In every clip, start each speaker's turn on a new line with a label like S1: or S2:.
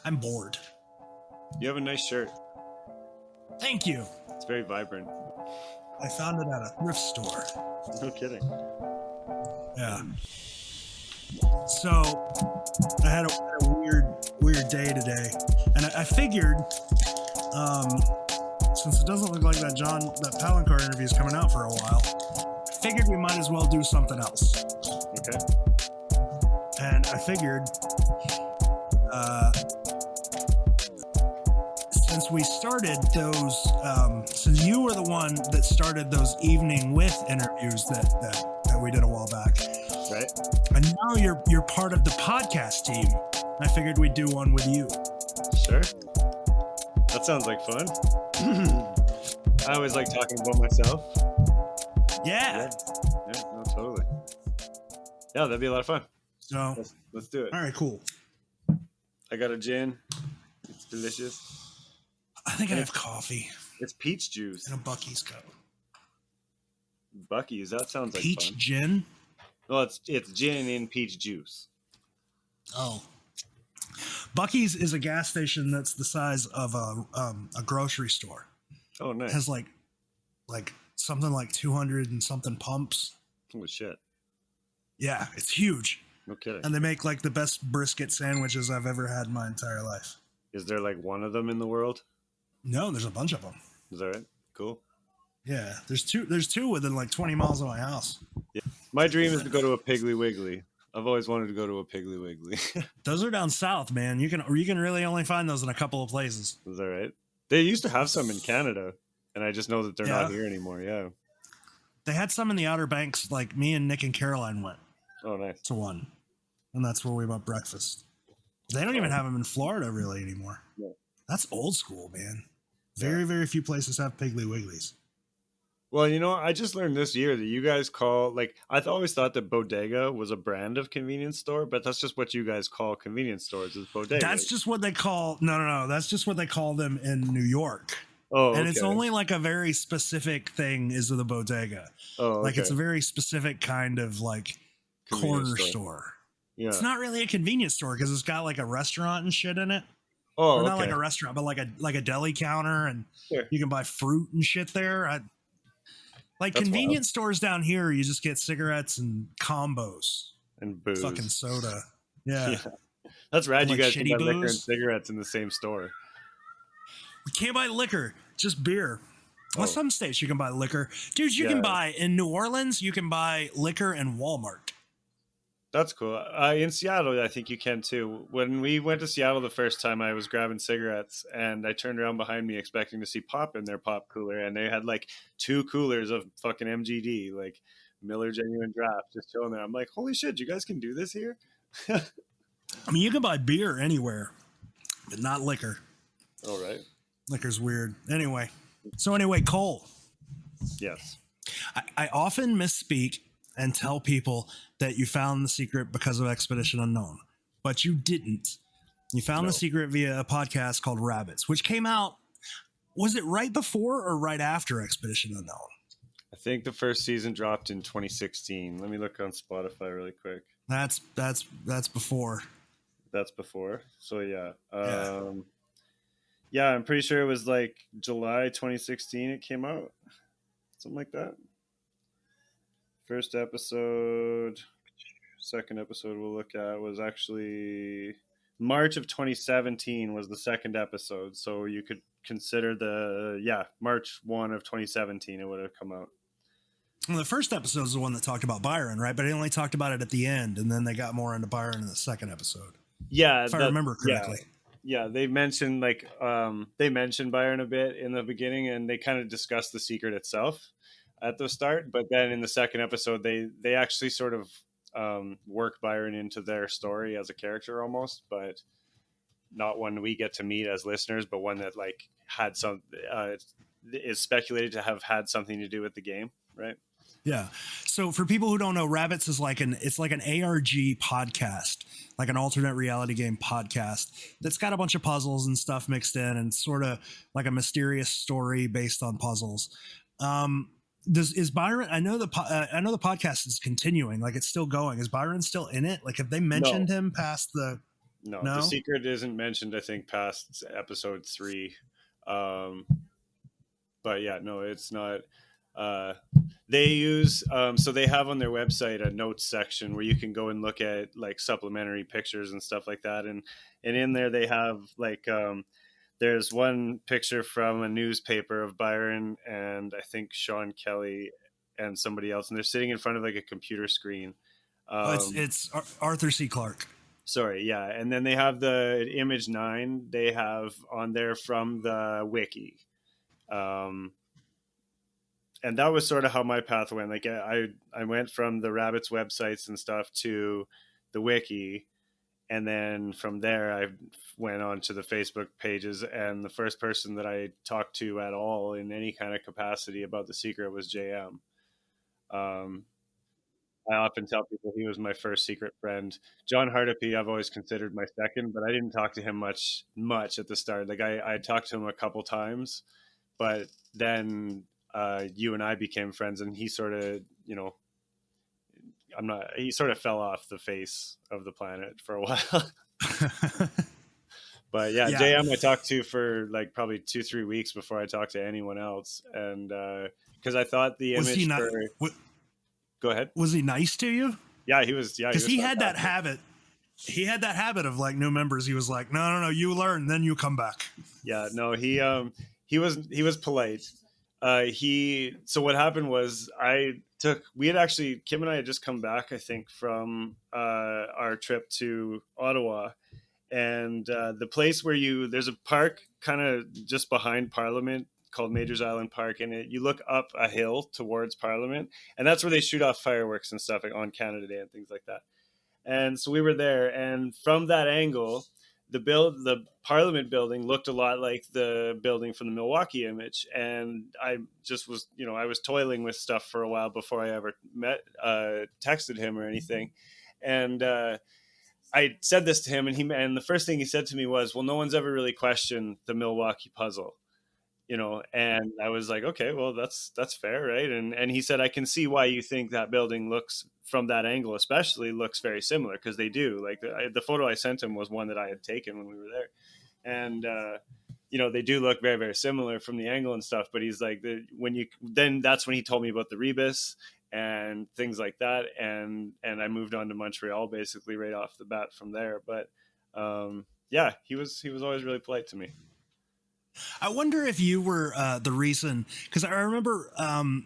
S1: I'm bored.
S2: You have a nice shirt.
S1: Thank you.
S2: It's very vibrant.
S1: I found it at a thrift store.
S2: No kidding.
S1: Yeah. So I had a weird day today, and I figured, since it doesn't look like that Palancar interview is coming out for a while, I figured we might as well do something else.
S2: Okay.
S1: And I figured, since we started those, since you were the one that started those evening with interviews that we did a while back,
S2: right?
S1: And now you're part of the podcast team. I figured we'd do one with you.
S2: Sure. That sounds like fun. I always like talking about myself.
S1: Yeah.
S2: Yeah, no, totally. Yeah, that'd be a lot of fun.
S1: So
S2: let's do it.
S1: All right, cool.
S2: I got a gin. It's delicious.
S1: I think I have coffee.
S2: It's peach juice.
S1: And a Buc-ee's cup.
S2: Buc-ee's, that sounds like
S1: peach
S2: fun.
S1: Gin?
S2: Well, it's gin in peach juice.
S1: Oh. Buc-ee's is a gas station that's the size of a grocery store.
S2: Oh, nice.
S1: It has like something like 200 and something pumps.
S2: Oh, shit.
S1: Yeah, it's huge.
S2: No kidding.
S1: And they make like the best brisket sandwiches I've ever had in my entire life.
S2: Is there like one of them in the world?
S1: No, there's a bunch of them.
S2: Is that right? Cool.
S1: Yeah, there's two within like 20 miles of my house.
S2: Yeah. My dream is to go to a Piggly Wiggly. I've always wanted to go to a Piggly Wiggly.
S1: Those are down south, man. You can really only find those in a couple of places.
S2: Is that right? They used to have some in Canada, and I just know that they're not here anymore. Yeah.
S1: They had some in the Outer Banks. Like me and Nick and Caroline went.
S2: Oh, nice.
S1: To one, and that's where we bought breakfast. They don't even have them in Florida really anymore.
S2: Yeah.
S1: That's old school, man. Very few places have Piggly Wigglies.
S2: Well, you know, I just learned this year that you guys call, like, I've always thought that bodega was a brand of convenience store, but that's just what you guys call convenience stores, is bodega.
S1: That's just what they call, no. That's just what they call them in New York.
S2: Oh,
S1: and it's only like a very specific thing is the bodega.
S2: Oh, okay.
S1: Like it's a very specific kind of like corner store.
S2: Yeah.
S1: It's not really a convenience store because it's got like a restaurant and shit in it.
S2: Oh,
S1: or not like a restaurant, but like a deli counter, and you can buy fruit and shit there. Like that's convenience stores down here, you just get cigarettes and combos
S2: and booze,
S1: fucking soda. Yeah.
S2: That's rad.
S1: And
S2: you
S1: like
S2: guys can buy
S1: booze.
S2: Liquor and cigarettes in the same store.
S1: We can't buy liquor, just beer. Well, some states you can buy liquor, dude. You can buy in New Orleans. You can buy liquor in Walmart.
S2: That's cool. In Seattle, I think you can too. When we went to Seattle the first time, I was grabbing cigarettes and I turned around behind me expecting to see pop in their pop cooler. And they had like 2 coolers of fucking MGD, like Miller Genuine Draft, just chilling there. I'm like, holy shit, you guys can do this here?
S1: I mean, you can buy beer anywhere, but not liquor.
S2: Oh, right.
S1: Liquor's weird. Anyway, Cole.
S2: Yes.
S1: I often misspeak and tell people that you found the secret because of Expedition Unknown, but you didn't. You found the secret via a podcast called Rabbits, which came out, was it right before or right after Expedition Unknown?
S2: I think the first season dropped in 2016. Let me look on Spotify really quick.
S1: That's before.
S2: That's before. So yeah. Yeah, I'm pretty sure it was like July 2016 it came out. Something like that. First episode, second episode we'll look at was actually March of 2017 was the second episode. So you could consider March 1 of 2017 it would have come out.
S1: Well, the first episode is the one that talked about Byron, right? But it only talked about it at the end, and then they got more into Byron in the second episode.
S2: Yeah.
S1: If I remember correctly.
S2: Yeah, they mentioned Byron a bit in the beginning, and they kind of discussed the secret itself at the start, but then in the second episode they actually sort of work Byron into their story as a character almost, but not one we get to meet as listeners, but one that like had some is speculated to have had something to do with the game, right?
S1: Yeah. So for people who don't know, Rabbits is like an ARG podcast, like an alternate reality game podcast that's got a bunch of puzzles and stuff mixed in, and sort of like a mysterious story based on puzzles. Is Byron? I know the podcast is continuing, like it's still going. Is Byron still in it? Like, have they mentioned him past the?
S2: No, the
S1: No.
S2: secret isn't mentioned, I think, past episode 3. Um, but yeah, no, it's not. Uh, they use so they have on their website a notes section where you can go and look at like supplementary pictures and stuff like that, and in there they have like there's one picture from a newspaper of Byron and I think Sean Kelly and somebody else, and they're sitting in front of like a computer screen.
S1: Oh, it's
S2: um,
S1: Arthur C. Clarke.
S2: Sorry, yeah, and then they have the image 9 they have on there from the wiki. um, and that was sort of how my path went. Like I went from the rabbits websites and stuff to the wiki, and then from there I went on to the Facebook pages, and the first person that I talked to at all in any kind of capacity about the secret was JM. um, I often tell people he was my first secret friend. John Hardapy, I've always considered my second, but I didn't talk to him much at the start. Like I talked to him a couple times, but then you and I became friends, and he sort of, he sort of fell off the face of the planet for a while. But yeah,
S1: Yeah.
S2: JM I talked to for like probably 2-3 weeks before I talked to anyone else, and because I thought the
S1: Was he
S2: image
S1: not?
S2: for go ahead.
S1: Was he nice to you?
S2: Yeah, he was. Yeah, he
S1: Because
S2: was
S1: he had that
S2: fantastic.
S1: habit. He had that habit of like new members. He was like, no, no, no, you learn, then you come back.
S2: Yeah, no, he was polite. He so what happened was we had actually Kim and I had just come back, I think, from our trip to Ottawa, and the place where there's a park kind of just behind Parliament called Majors Island Park, and you look up a hill towards Parliament, and that's where they shoot off fireworks and stuff like on Canada Day and things like that. And so we were there, and from that angle, the Parliament building looked a lot like the building from the Milwaukee image. And I just was, I was toiling with stuff for a while before I ever texted him or anything. And I said this to him, and the first thing he said to me was, "Well, no one's ever really questioned the Milwaukee puzzle." And I was like, okay, well, that's fair, right? And he said, I can see why you think that building looks from that angle especially looks very similar, because they do. Like the photo I sent him was one that I had taken when we were there, and they do look very, very similar from the angle and stuff. But he's like, then that's when he told me about the rebus and things like that, and I moved on to Montreal basically right off the bat from there. But yeah, he was always really polite to me.
S1: I wonder if you were the reason, because I remember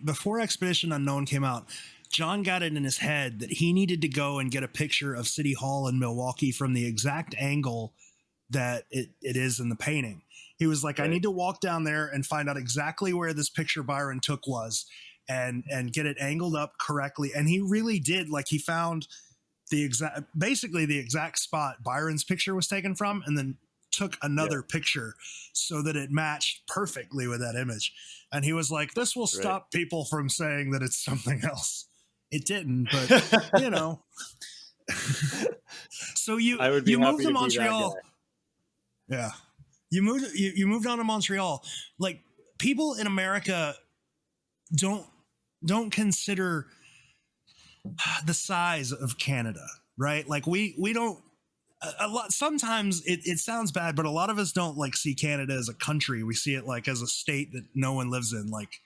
S1: before Expedition Unknown came out, John got it in his head that he needed to go and get a picture of City Hall in Milwaukee from the exact angle that it is in the painting. He was like, I
S2: Right.
S1: need to walk down there and find out exactly where this picture Byron took was, and get it angled up correctly. And he really did. Like, he found basically the exact spot Byron's picture was taken from, and then took
S2: Yeah.
S1: another picture so that it matched perfectly with that image. And he was like, this will
S2: Right.
S1: stop people from saying that it's something else. It didn't, but you know. So
S2: I would be
S1: you moved
S2: happy
S1: to
S2: to be that
S1: Montreal.
S2: guy.
S1: Yeah. You moved on to Montreal. Like, people in America don't consider the size of Canada, right? Like, we don't a lot. Sometimes it sounds bad, but a lot of us don't like see Canada as a country. We see it like as a state that no one lives in, like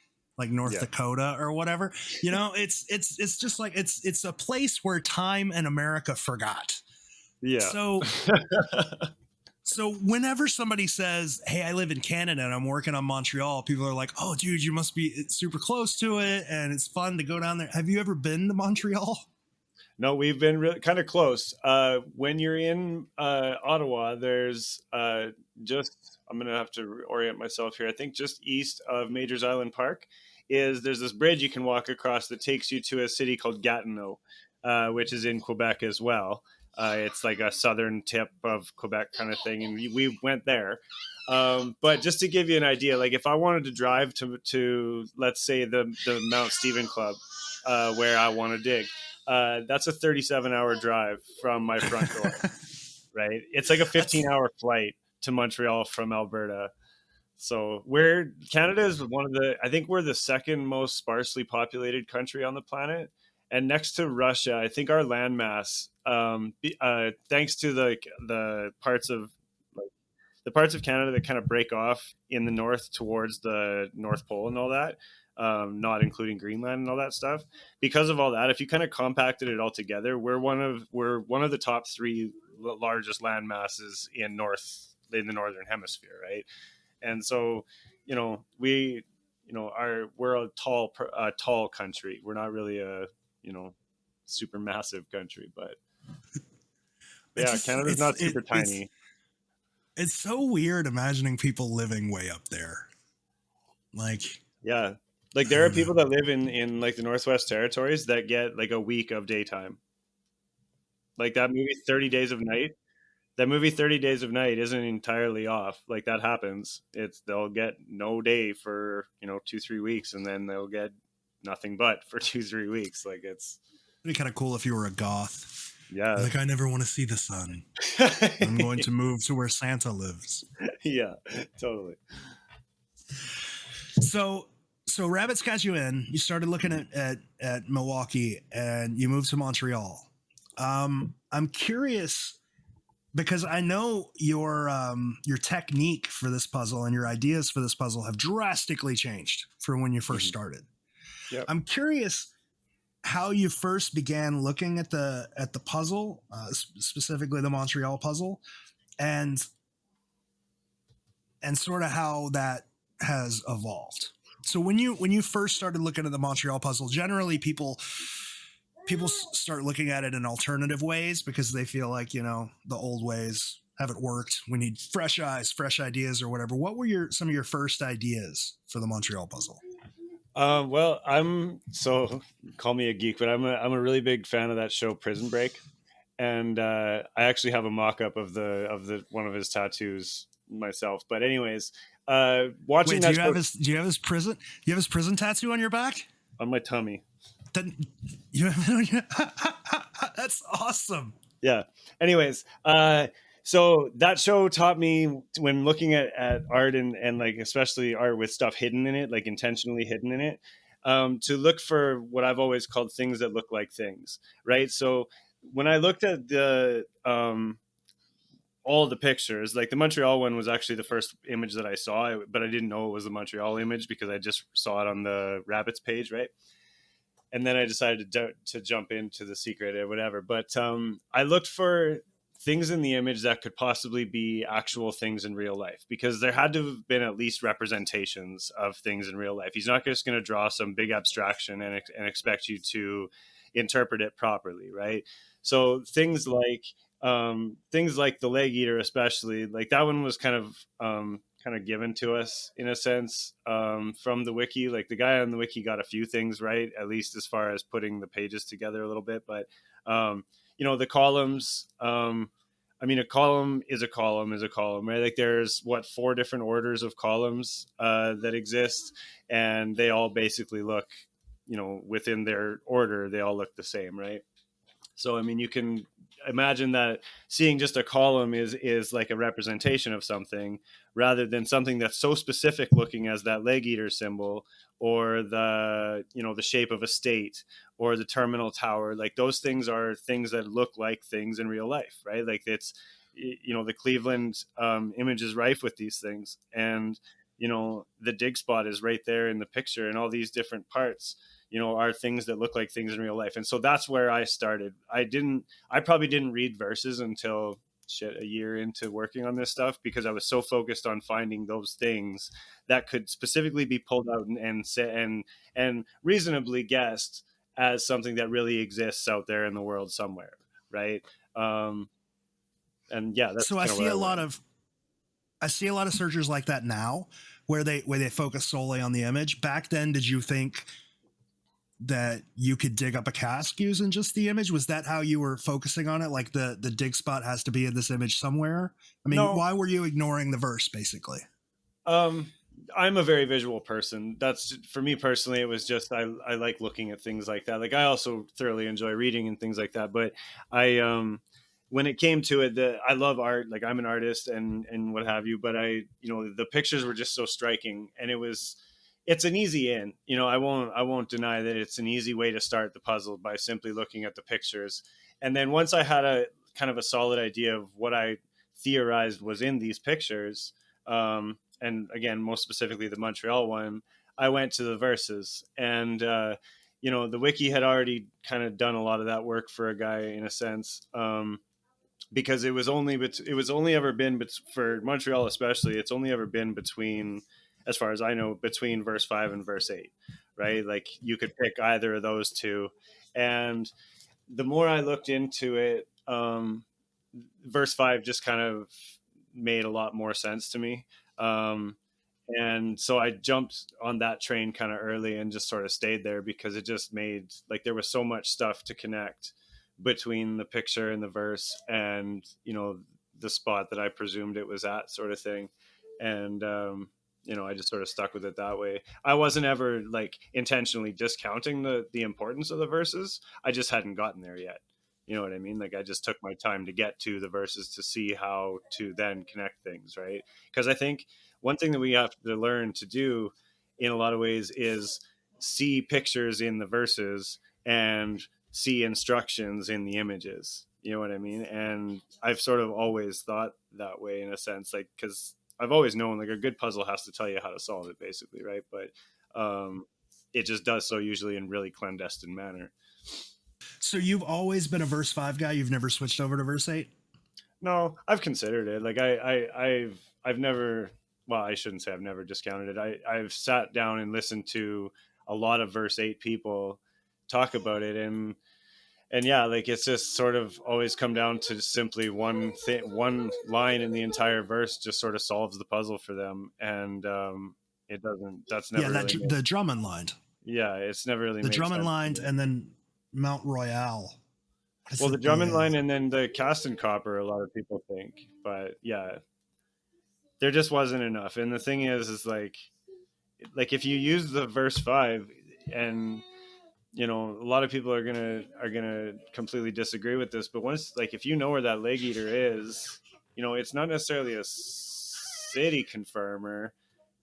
S1: North
S2: Yeah.
S1: Dakota or whatever. It's just like it's a place where time and America forgot.
S2: Yeah.
S1: So whenever somebody says, "Hey, I live in Canada and I'm working on Montreal," people are like, "Oh, dude, you must be super close to it, and it's fun to go down there." Have you ever been to Montreal?
S2: No, we've been kind of close. When you're in Ottawa, there's just, I'm going to have to orient myself here. I think just east of Majors Island Park there's this bridge you can walk across that takes you to a city called Gatineau, which is in Quebec as well. It's like a southern tip of Quebec kind of thing, and we went there. But just to give you an idea, like if I wanted to drive to let's say the Mount Stephen Club, where I want to dig, that's a 37-hour drive from my front door, right? It's like a
S1: That's
S2: 15-hour flight to Montreal from Alberta. So Canada is I think we're the second most sparsely populated country on the planet. And next to Russia, I think our landmass, thanks to the parts of like the parts of Canada that kind of break off in the north towards the North Pole and all that, not including Greenland and all that stuff. Because of all that, if you kind of compacted it all together, we're one of the top three largest land masses in the northern hemisphere, right? And so, we, we're a tall country. We're not really a you know super massive country, but
S1: It's
S2: yeah,
S1: just
S2: Canada's not super tiny.
S1: it's so weird imagining people living way up there. Like,
S2: Yeah. Like
S1: I
S2: there are
S1: don't know.
S2: people that live in like the Northwest Territories that get like a week of daytime. Like that movie 30 Days of Night isn't entirely off. Like that happens. They'll get no day for, 2-3 weeks, and then they'll get nothing but for 2-3 weeks. Like it's
S1: It'd be kind of cool if you were a goth.
S2: yeah.
S1: Like, I never want to see the sun. I'm going to move to where Santa lives.
S2: Yeah, totally.
S1: So so rabbits got you in. You started looking at Milwaukee and you moved to Montreal. I'm curious because I know your technique for this puzzle and your ideas for this puzzle have drastically changed from when you first
S2: Mhm.
S1: started.
S2: Yep.
S1: I'm curious how you first began looking at the puzzle, specifically the Montreal puzzle, and sort of how that has evolved. So when you first started looking at the Montreal puzzle, generally people start looking at it in alternative ways because they feel like the old ways haven't worked. We need fresh eyes, fresh ideas, or whatever. What were some of your first ideas for the Montreal puzzle?
S2: Well, call me a geek, but I'm a really big fan of that show Prison Break, and I actually have a mock-up of the one of his tattoos myself. But anyways, watching
S1: Wait, do
S2: that
S1: you have
S2: show
S1: his prison tattoo on your back?
S2: on my tummy.
S1: Then you have it on your That's awesome.
S2: Yeah. Anyways, so that show taught me when looking at art and like especially art with stuff hidden in it, like intentionally hidden in it, to look for what I've always called things that look like things, right? So when I looked at all of the pictures, like the Montreal one was actually the first image that I saw, but I didn't know it was the Montreal image because I just saw it on the Rabbits page, right? And then I decided to jump into the secret or whatever. But I looked for things in the image that could possibly be actual things in real life because there had to have been at least representations of things in real life. He's not just going to draw some big abstraction and expect you to interpret it properly, right? So things like the leg eater, especially like that one was kind of given to us in a sense from the wiki. Like the guy on the wiki got a few things right, at least as far as putting the pages together a little bit. But the columns. I mean, a column is a column is a column, right? Like there's what 4 different orders of columns that exist, and they all basically look, within their order, they all look the same, right? So I mean, you can imagine that seeing just a column is like a representation of something rather than something that's so specific looking as that leg eater symbol or the shape of a state or the terminal tower. Like those things are things that look like things in real life, right? Like it's the Cleveland image is rife with these things, and the dig spot is right there in the picture, and all these different parts are things that look like things in real life. And so that's where I started. I probably didn't read verses until a year into working on this stuff because I was so focused on finding those things that could specifically be pulled out and reasonably guessed as something that really exists out there in the world somewhere, right? Um, and yeah, that's
S1: So
S2: kind of where I went.
S1: I see a lot of searchers like that now, where they focus solely on the image. Back then, did you think that you could dig up a cask using just the image? Was that how you were focusing on it? Like the dig spot has to be in this image somewhere? I mean,
S2: No,
S1: why were you ignoring the verse basically?
S2: Um, I'm a very visual person. That's for me personally. It was just I like looking at things like that. Like I also thoroughly enjoy reading and things like that. But I when it came to it, I love art. Like I'm an artist and what have you. But the pictures were just so striking, and it's an easy in. I won't deny that it's an easy way to start the puzzle by simply looking at the pictures. And then once I had a kind of a solid idea of what I theorized was in these pictures, and again, most specifically the Montreal one, I went to the verses. And the wiki had already kind of done a lot of that work for a guy in a sense. Because it was only ever been for Montreal especially, it's only ever been between, as far as I know, between verse 5 and verse 8, right? Like you could pick either of those two. And the more I looked into it, verse 5 just kind of made a lot more sense to me. Um, and so I jumped on that train kind of early and just sort of stayed there because it just made, like, there was so much stuff to connect between the picture and the verse, and the spot that I presumed it was at, sort of thing. And I just sort of stuck with it that way. I wasn't ever like intentionally discounting the importance of the verses. I just hadn't gotten there yet. You know what I mean? Like I just took my time to get to the verses to see how to then connect things, right? Because I think one thing that we have to learn to do in a lot of ways is see pictures in the verses and see instructions in the images. You know what I mean? And I've sort of always thought that way in a sense, like, because I've always known like a good puzzle has to tell you how to solve it, basically, right? But it just does so usually in really clandestine manner.
S1: So you've always been a verse 5 guy. You've never switched over to verse 8.
S2: No, I've considered it. Like I've never. Well, I shouldn't say I've never discounted it. I've sat down and listened to a lot of verse 8 people talk about it, and yeah, like it's just sort of always come down to simply one thing, one line in the entire verse just sort of solves the puzzle for them, and it doesn't. That's
S1: Yeah,
S2: never really made.
S1: the Drummond line,
S2: Yeah, it's never really
S1: the
S2: made
S1: Drummond
S2: sense to
S1: line,
S2: me.
S1: and then Mount Royale. What is
S2: Well, the
S1: it?
S2: Drummond line and then the Caston Copper, a lot of people think, but yeah, there just wasn't enough. And the thing is like if you use the verse 5, and a lot of people are gonna completely disagree with this, but once, like, if you know where that leg eater is, it's not necessarily a city confirmer,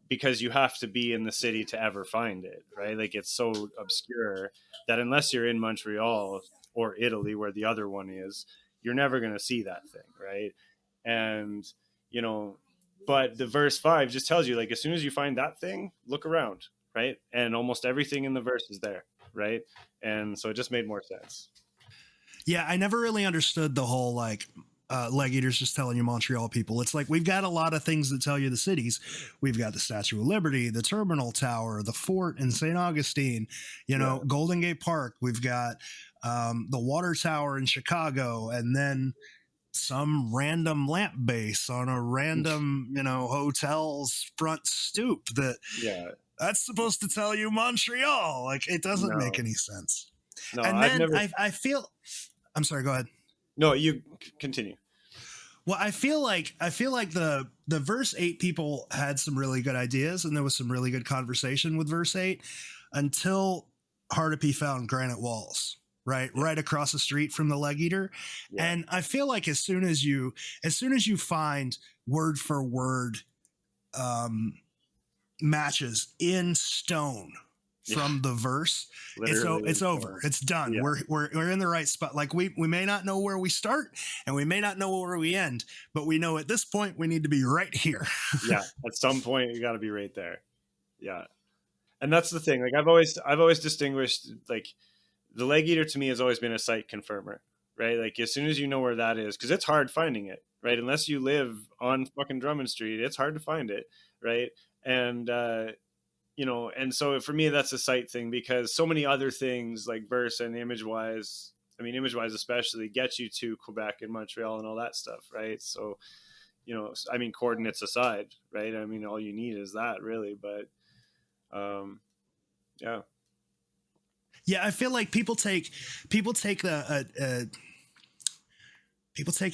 S2: because you have to be in the city to ever find it, right? Like it's so obscure that unless you're in Montreal or Italy, where the other one is, you're never going to see that thing, right? And you know, but the verse 5 just tells you, like, as soon as you find that thing, look around, right? And almost everything in the verse is there, right? And so it just made more sense.
S1: Yeah, I never really understood the whole like leg eaters just telling you Montreal people. It's like we've got a lot of things that tell you the cities. We've got the Statue of Liberty, the Terminal Tower, the fort in St. Augustine,
S2: Yeah.
S1: Golden Gate Park. We've got the water tower in Chicago, and then some random lamp base on a random, hotel's front stoop
S2: Yeah.
S1: that's supposed to tell you Montreal. Like it doesn't make
S2: No.
S1: any sense.
S2: No,
S1: And
S2: I've
S1: then
S2: never.
S1: I feel I'm sorry, go ahead.
S2: No, you continue.
S1: Well, I feel like the verse 8 people had some really good ideas, and there was some really good conversation with verse 8 until Hardapy found granite walls, right?
S2: Yeah.
S1: Right across the street from the leg eater.
S2: Yeah.
S1: And I feel like as soon as you find word for word um matches in stone
S2: Yeah.
S1: from the verse,
S2: Literally.
S1: it's over, it's done.
S2: Yeah.
S1: We're in the right spot. Like we may not know where we start, and we may not know where we end, but we know at this point we need to be right here.
S2: Yeah, at some point you got to be right there. Yeah, and that's the thing. Like I've always distinguished, like, the leg eater to me has always been a site confirmer, right? Like as soon as you know where that is, because it's hard finding it, right? Unless you live on fucking Drummond Street, it's hard to find it, right? And and so for me that's a site thing, because so many other things like verse and image wise, I mean image wise especially, get you to Quebec and Montreal and all that stuff, right? So I mean, coordinates aside, right? I mean, all you need is that, really. But yeah,
S1: Yeah, I feel like people take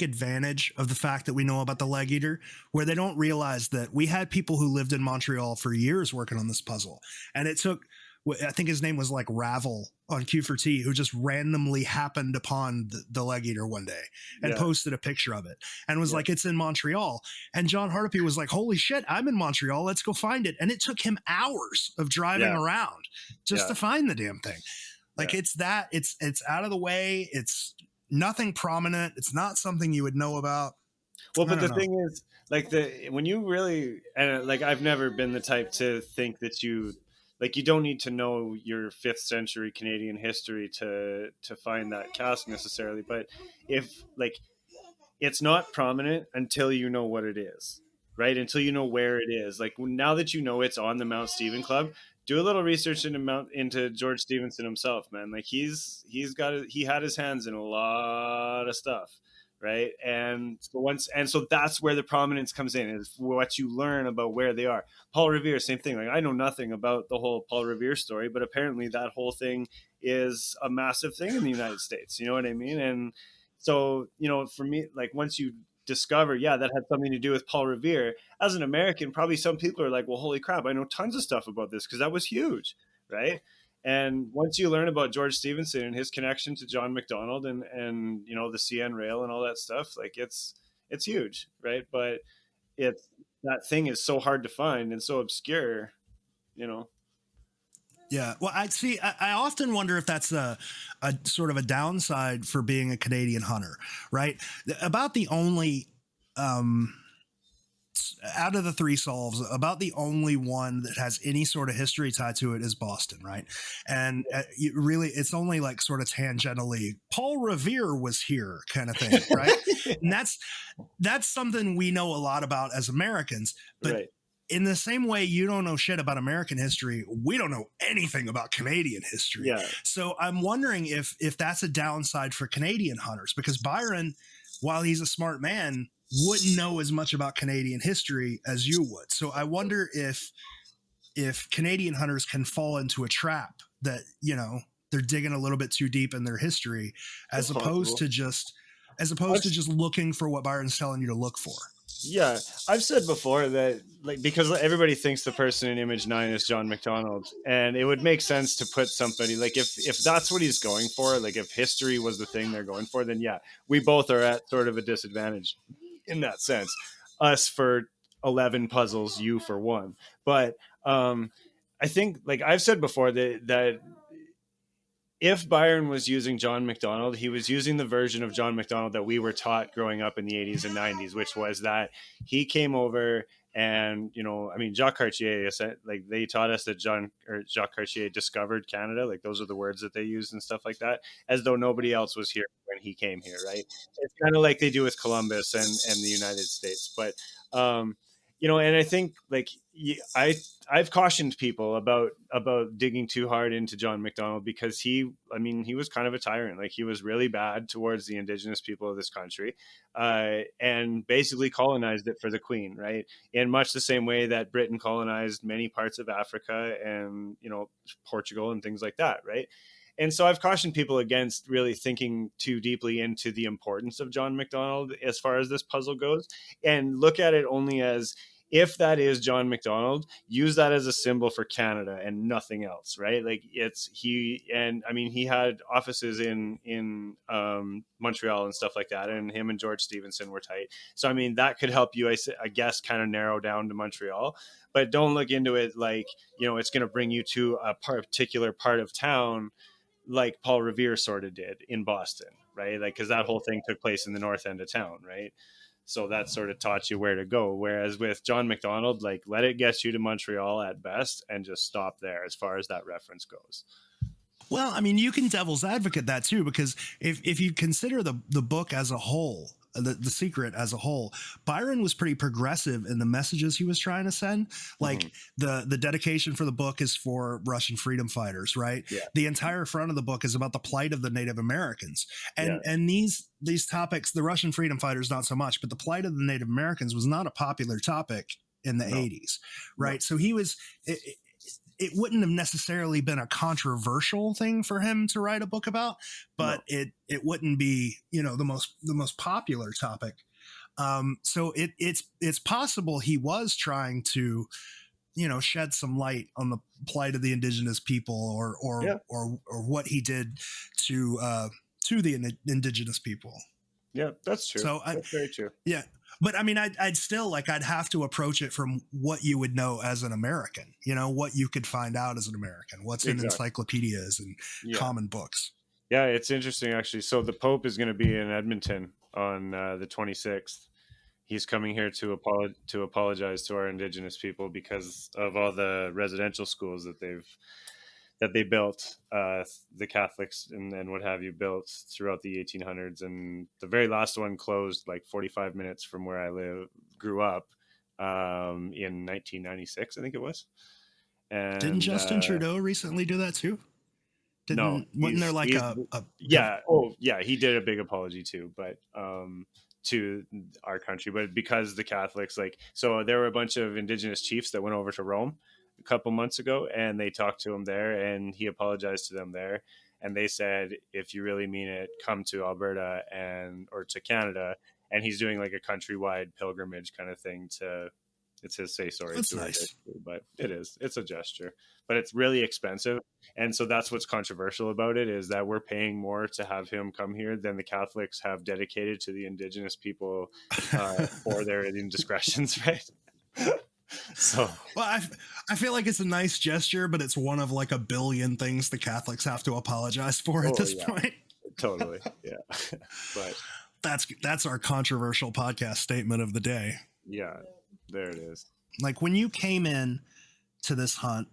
S1: advantage of the fact that we know about the leg eater, where they don't realize that we had people who lived in Montreal for years working on this puzzle, and it took I think his name was like Ravel on Q4T, who just randomly happened upon the leg eater one day and
S2: Yeah.
S1: posted a picture of it and was
S2: Yeah.
S1: like, it's in Montreal. And John Hardapy was like, holy shit, I'm in Montreal. Let's go find it. And it took him hours of driving
S2: Yeah.
S1: around just
S2: Yeah.
S1: to find the damn thing. Like
S2: Yeah.
S1: it's out of the way. It's nothing prominent. It's not something you would know about.
S2: Well,
S1: I
S2: but
S1: don't
S2: the
S1: know.
S2: thing is, like when you really, and like I've never been the type to think that you don't need to know your 5th century Canadian history to find that cast necessarily. But if like it's not prominent until you know what it is, right? Until you know where it is. Like now that you know it's on the Mount Stephen Club, do a little research into George Stevenson himself, man. Like he had his hands in a lot of stuff, right? And so that's where the prominence comes in, is what you learn about where they are. Paul Revere, same thing. Like I know nothing about the whole Paul Revere story, but apparently that whole thing is a massive thing in the United States. You know what I mean? And so, for me, like once you discover, yeah, that had something to do with Paul Revere, as an American, probably some people are like, well, holy crap, I know tons of stuff about this because that was huge, right? And once you learn about George Stevenson and his connection to John MacDonald and the CN Rail and all that stuff, like it's huge, right? But it's that thing is so hard to find and so obscure, you know.
S1: Yeah. Well, I see. I often wonder if that's a sort of a downside for being a Canadian hunter, right? About the only, out of the 3 solves, about the only one that has any sort of history tied to it is Boston, right? And it's only like sort of tangentially, Paul Revere was here kind of thing, right? And that's something we know a lot about as Americans, but
S2: Right.
S1: in the same way you don't know shit about American history, we don't know anything about Canadian history.
S2: Yeah.
S1: So I'm wondering if that's a downside for Canadian hunters, because Byron, while he's a smart man, wouldn't know as much about Canadian history as you would. So I wonder if Canadian hunters can fall into a trap that, they're digging a little bit too deep in their history
S2: That's
S1: as opposed
S2: possible.
S1: to just looking for what Byron's telling you to look for.
S2: Yeah, I've said before that, like, because everybody thinks the person in Image 9 is John MacDonald, and it would make sense to put somebody like, if that's what he's going for, like if history was the thing they're going for, then yeah, we both are at sort of a disadvantage in that sense. Us for 11 puzzles, you for 1. But I think, like I've said before, that if Byron was using John MacDonald, he was using the version of John MacDonald that we were taught growing up in the 80s and 90s, which was that he came over and, Jacques Cartier, like they taught us that Jacques Cartier discovered Canada. Like those are the words that they used and stuff like that, as though nobody else was here when he came here, right? It's kind of like they do with Columbus and the United States. But, and I think like I've cautioned people about digging too hard into John MacDonald because he was kind of a tyrant. Like he was really bad towards the indigenous people of this country, and basically colonized it for the Queen, right? In much the same way that Britain colonized many parts of Africa and Portugal and things like that, right? And so I've cautioned people against really thinking too deeply into the importance of John MacDonald as far as this puzzle goes, and look at it only as, if that is John MacDonald, use that as a symbol for Canada and nothing else, right? Like he had offices in Montreal and stuff like that, and him and George Stevenson were tight. So that could help you, I guess, kind of narrow down to Montreal, but don't look into it like it's going to bring you to a particular part of town like Paul Revere sort of did in Boston, right? Like, because that whole thing took place in the north end of town, right? So that sort of taught you where to go. Whereas with John MacDonald, like, let it get you to Montreal at best and just stop there as far as that reference goes.
S1: Well, you can devil's advocate that too, because if you consider the book as a whole, the secret as a whole, Byron was pretty progressive in the messages he was trying to send. Like the dedication for the book is for Russian freedom fighters, right?
S2: Yeah.
S1: The entire front of the book is about the plight of the Native Americans. And
S2: Yeah.
S1: and these topics, the Russian freedom fighters not so much, but the plight of the Native Americans was not a popular topic in the 80s, right? No. So he was it wouldn't have necessarily been a controversial thing for him to write a book about, but no. it wouldn't be, the most popular topic. So it's possible he was trying to, shed some light on the plight of the indigenous people,
S2: Yeah.
S1: or what he did to the indigenous people.
S2: Yeah, that's true.
S1: So
S2: That's very true.
S1: yeah, but I mean, I'd still I'd have to approach it from what you would know as an American, what you could find out as an American, what's in
S2: Exactly.
S1: encyclopedias and
S2: Yeah.
S1: common books.
S2: Yeah, it's interesting actually. So the Pope is going to be in Edmonton on the 26th. He's coming here to apologize to our Indigenous people because of all the residential schools that they built, the Catholics and what have you built throughout the 1800s, and the very last one closed like 45 minutes from where I grew up, in 1996, I think it was.
S1: Didn't
S2: And
S1: Justin Trudeau recently do that too?
S2: no,
S1: Wasn't there like
S2: he's
S1: a
S2: yeah, oh yeah, he did a big apology too, but to our country, but because the Catholics, so there were a bunch of indigenous chiefs that went over to Rome a couple months ago, and they talked to him there, and he apologized to them there, and they said, if you really mean it, come to Alberta or to Canada, and he's doing like a countrywide pilgrimage kind of thing to. It's his say sorry
S1: That's
S2: tour,
S1: nice.
S2: but it's a gesture, but it's really expensive, and so that's what's controversial about it, is that we're paying more to have him come here than the Catholics have dedicated to the indigenous people, for their indiscretions, right? So,
S1: Well, I feel like it's a nice gesture, but it's one of like a billion things the Catholics have to apologize for at
S2: oh
S1: this
S2: yeah,
S1: point.
S2: totally, yeah, but
S1: That's our controversial podcast statement of the day.
S2: yeah, there it is.
S1: Like when you came in to this hunt,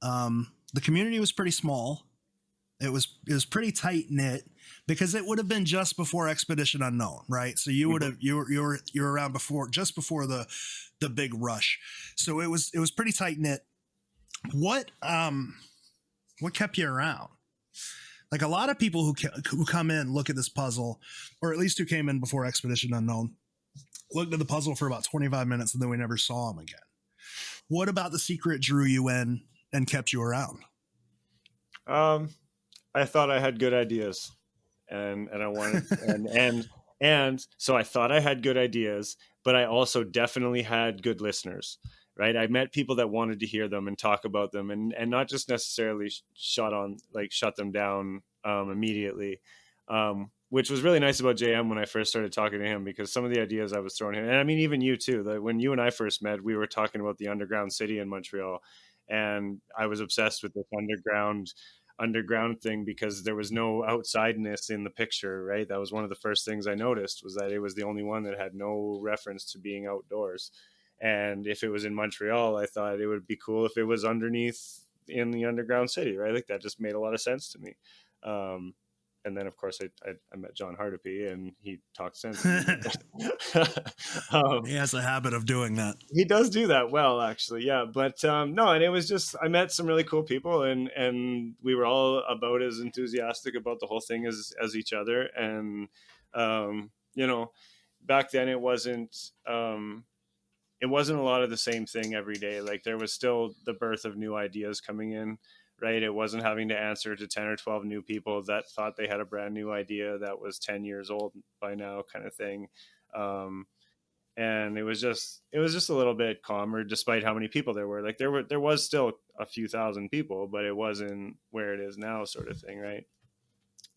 S1: the community was pretty small. It was pretty tight knit because it would have been just before Expedition Unknown, right? So you would have you were around just before the big rush. So it was pretty tight knit. What kept you around? Like a lot of people who come in look at this puzzle, or at least who came in before Expedition Unknown, looked at the puzzle for about 25 minutes and then we never saw them again. What about the secret drew you in and kept you around?
S2: I thought I had good ideas, and I wanted and so I thought I had good ideas, but I also definitely had good listeners. Right, I met people that wanted to hear them and talk about them, and not just necessarily shut them down immediately, which was really nice about JM when I first started talking to him, because some of the ideas I was throwing him, and I mean even you too, that when you and I first met, we were talking about the underground city in Montreal, and I was obsessed with this underground thing because there was no outsideness in the picture, right? That was one of the first things I noticed, was that it was the only one that had no reference to being outdoors. And if it was in Montreal, I thought it would be cool if it was underneath in the underground city, right? Like that just made a lot of sense to me. And then of course I met John Hardapy, and he talked sense.
S1: He has a habit of doing that.
S2: He does do that well, actually. Yeah. But no, and it was just, I met some really cool people, and we were all about as enthusiastic about the whole thing as each other. And, back then it wasn't a lot of the same thing every day. Like there was still the birth of new ideas coming in, right? It wasn't having to answer to 10 or 12 new people that thought they had a brand new idea that was 10 years old by now, kind of thing. And it was just a little bit calmer, despite how many people there were. Like there was still a few thousand people, but it wasn't where it is now, sort of thing, right?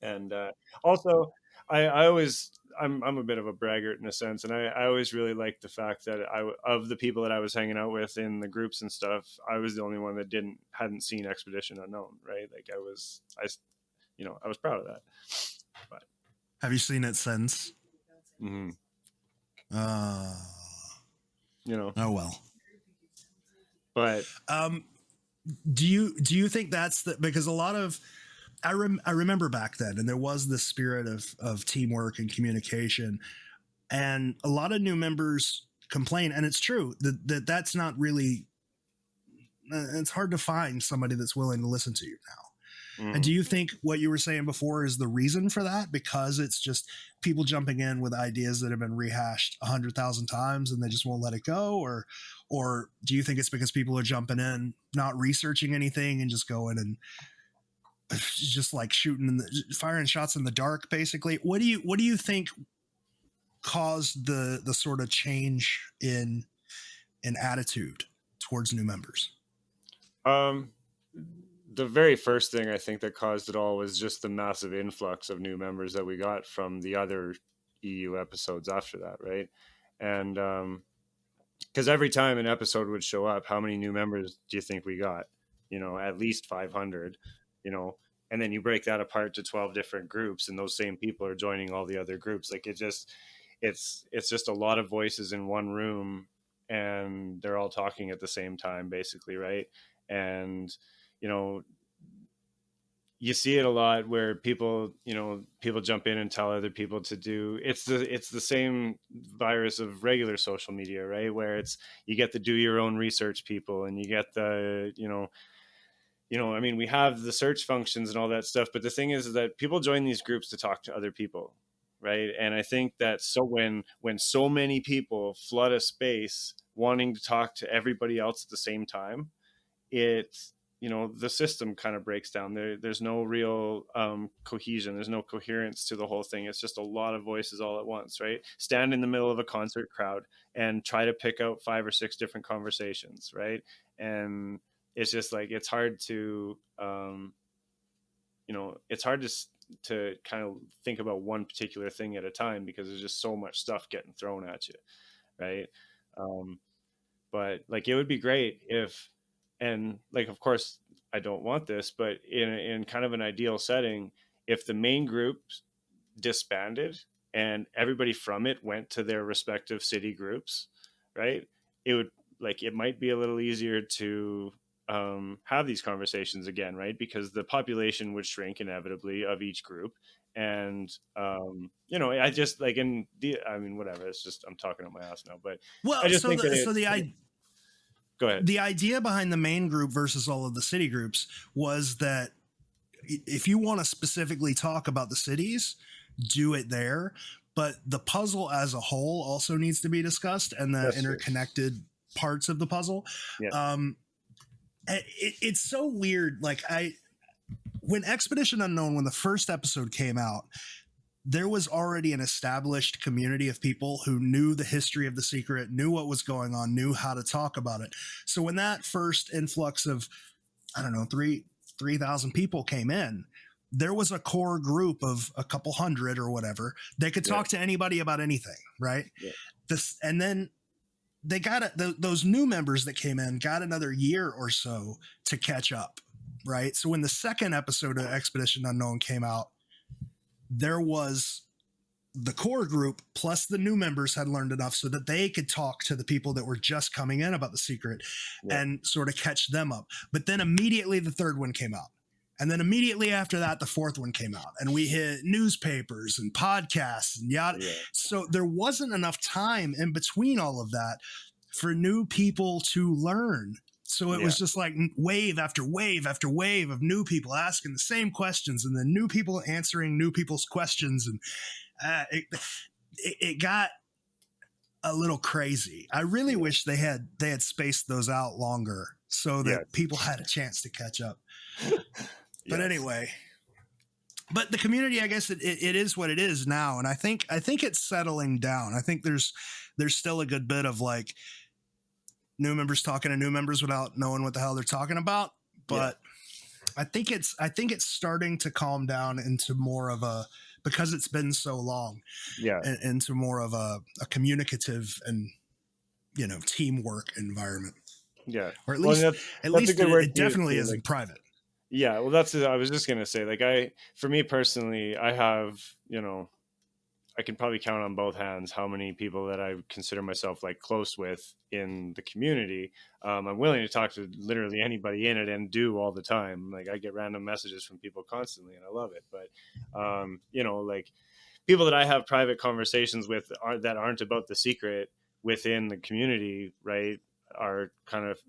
S2: And also, I always, I'm a bit of a braggart in a sense, and I always really liked the fact that of the people that I was hanging out with in the groups and stuff, I was the only one that hadn't seen Expedition Unknown, right? Like I was proud of that. But
S1: have you seen it since?
S2: mm-hmm.
S1: Oh well.
S2: But
S1: do you think that's because a lot of I remember back then, and there was this spirit of teamwork and communication, and a lot of new members complain, and it's true that's not really. It's hard to find somebody that's willing to listen to you now.
S2: mm-hmm.
S1: And do you think what you were saying before is the reason for that? Because it's just people jumping in with ideas that have been rehashed 100,000 times and they just won't let it go? Or do you think it's because people are jumping in, not researching anything and just going and just like firing shots in the dark, basically? What do you think caused the sort of change in attitude towards new members?
S2: Um, the very first thing I think that caused it all was just the massive influx of new members that we got from the other EU episodes after that, right? And because every time an episode would show up, how many new members do you think we got? At least 500, you know, and then you break that apart to 12 different groups, and those same people are joining all the other groups. Like it's just a lot of voices in one room, and they're all talking at the same time, basically, right? And, you know, you see it a lot where people jump in and tell other people to do. It's the same virus of regular social media, right? Where it's, you get the do your own research people, and you get the, I mean, we have the search functions and all that stuff, but the thing is that people join these groups to talk to other people, right? And I think that, so when so many people flood a space wanting to talk to everybody else at the same time, it the system kind of breaks down. There's no real cohesion, there's no coherence to the whole thing. It's just a lot of voices all at once, right? Stand in the middle of a concert crowd and try to pick out 5 or 6 different conversations, right? And it's just like, it's hard to to kind of think about one particular thing at a time, because there's just so much stuff getting thrown at you, right? um, but like, it would be great if, and like, of course I don't want this, but in kind of an ideal setting, if the main group disbanded and everybody from it went to their respective city groups, right? It would, like, it might be a little easier to have these conversations again, right? Because the population would shrink inevitably of each group. And I just like, I mean, whatever, it's just, I'm talking on my ass now, but I
S1: Well,
S2: just think that go ahead.
S1: the idea behind the main group versus all of the city groups was that if you want to specifically talk about the cities, do it there. But the puzzle as a whole also needs to be discussed, and the
S2: That's true.
S1: interconnected parts of the puzzle.
S2: Yeah.
S1: It's so weird. Like, when Expedition Unknown, when the first episode came out, there was already an established community of people who knew the history of the secret, knew what was going on, knew how to talk about it. So when that first influx of, I don't know, 3,000 people came in, there was a core group of a couple hundred or whatever. They could talk to anybody about anything, right?
S2: Yeah.
S1: And then they got it. Those new members that came in got another year or so to catch up, right? So when the second episode of Expedition Unknown came out, there was the core group plus the new members had learned enough so that they could talk to the people that were just coming in about the secret and sort of catch them up. But then immediately the third one came out. And then immediately after that, the fourth one came out, and we hit newspapers and podcasts and yada. Yeah. So there wasn't enough time in between all of that for new people to learn. So it was just like wave after wave after wave of new people asking the same questions, and then new people answering new people's questions. And it got a little crazy. I really wish they had spaced those out longer so that people had a chance to catch up. But anyway, but the community, I guess it is what it is now. And I think it's settling down. I think there's still a good bit of like new members talking to new members without knowing what the hell they're talking about. But I think it's starting to calm down into more of a, because it's been so long, into more of a communicative and, teamwork environment.
S2: Yeah.
S1: Or at least it definitely is in private.
S2: Yeah, well, I was just gonna say, like, for me personally, I have, I can probably count on both hands how many people that I consider myself like close with in the community. I'm willing to talk to literally anybody in it, and do all the time. Like, I get random messages from people constantly, and I love it. But, like, people that I have private conversations with that aren't about the secret within the community, right, are 5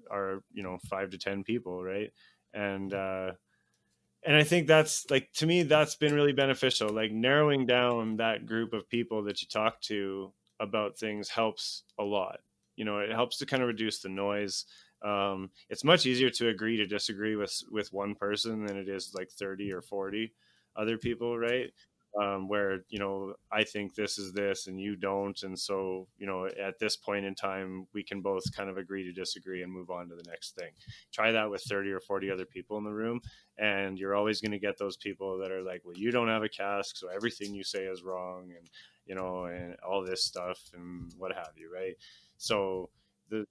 S2: to 10 people, right? And I think that's, like, to me, that's been really beneficial. Like, narrowing down that group of people that you talk to about things helps a lot. It helps to kind of reduce the noise. It's much easier to agree to disagree with one person than it is like 30 or 40 other people, right? where, you know, I think this is this and you don't, and so, you know, at this point in time we can both kind of agree to disagree and move on to the next thing. Try that with 30 or 40 other people in the room, and you're always going to get those people that are like, well, you don't have a cask, so everything you say is wrong, and, you know, and all this stuff and what have you, right? So the,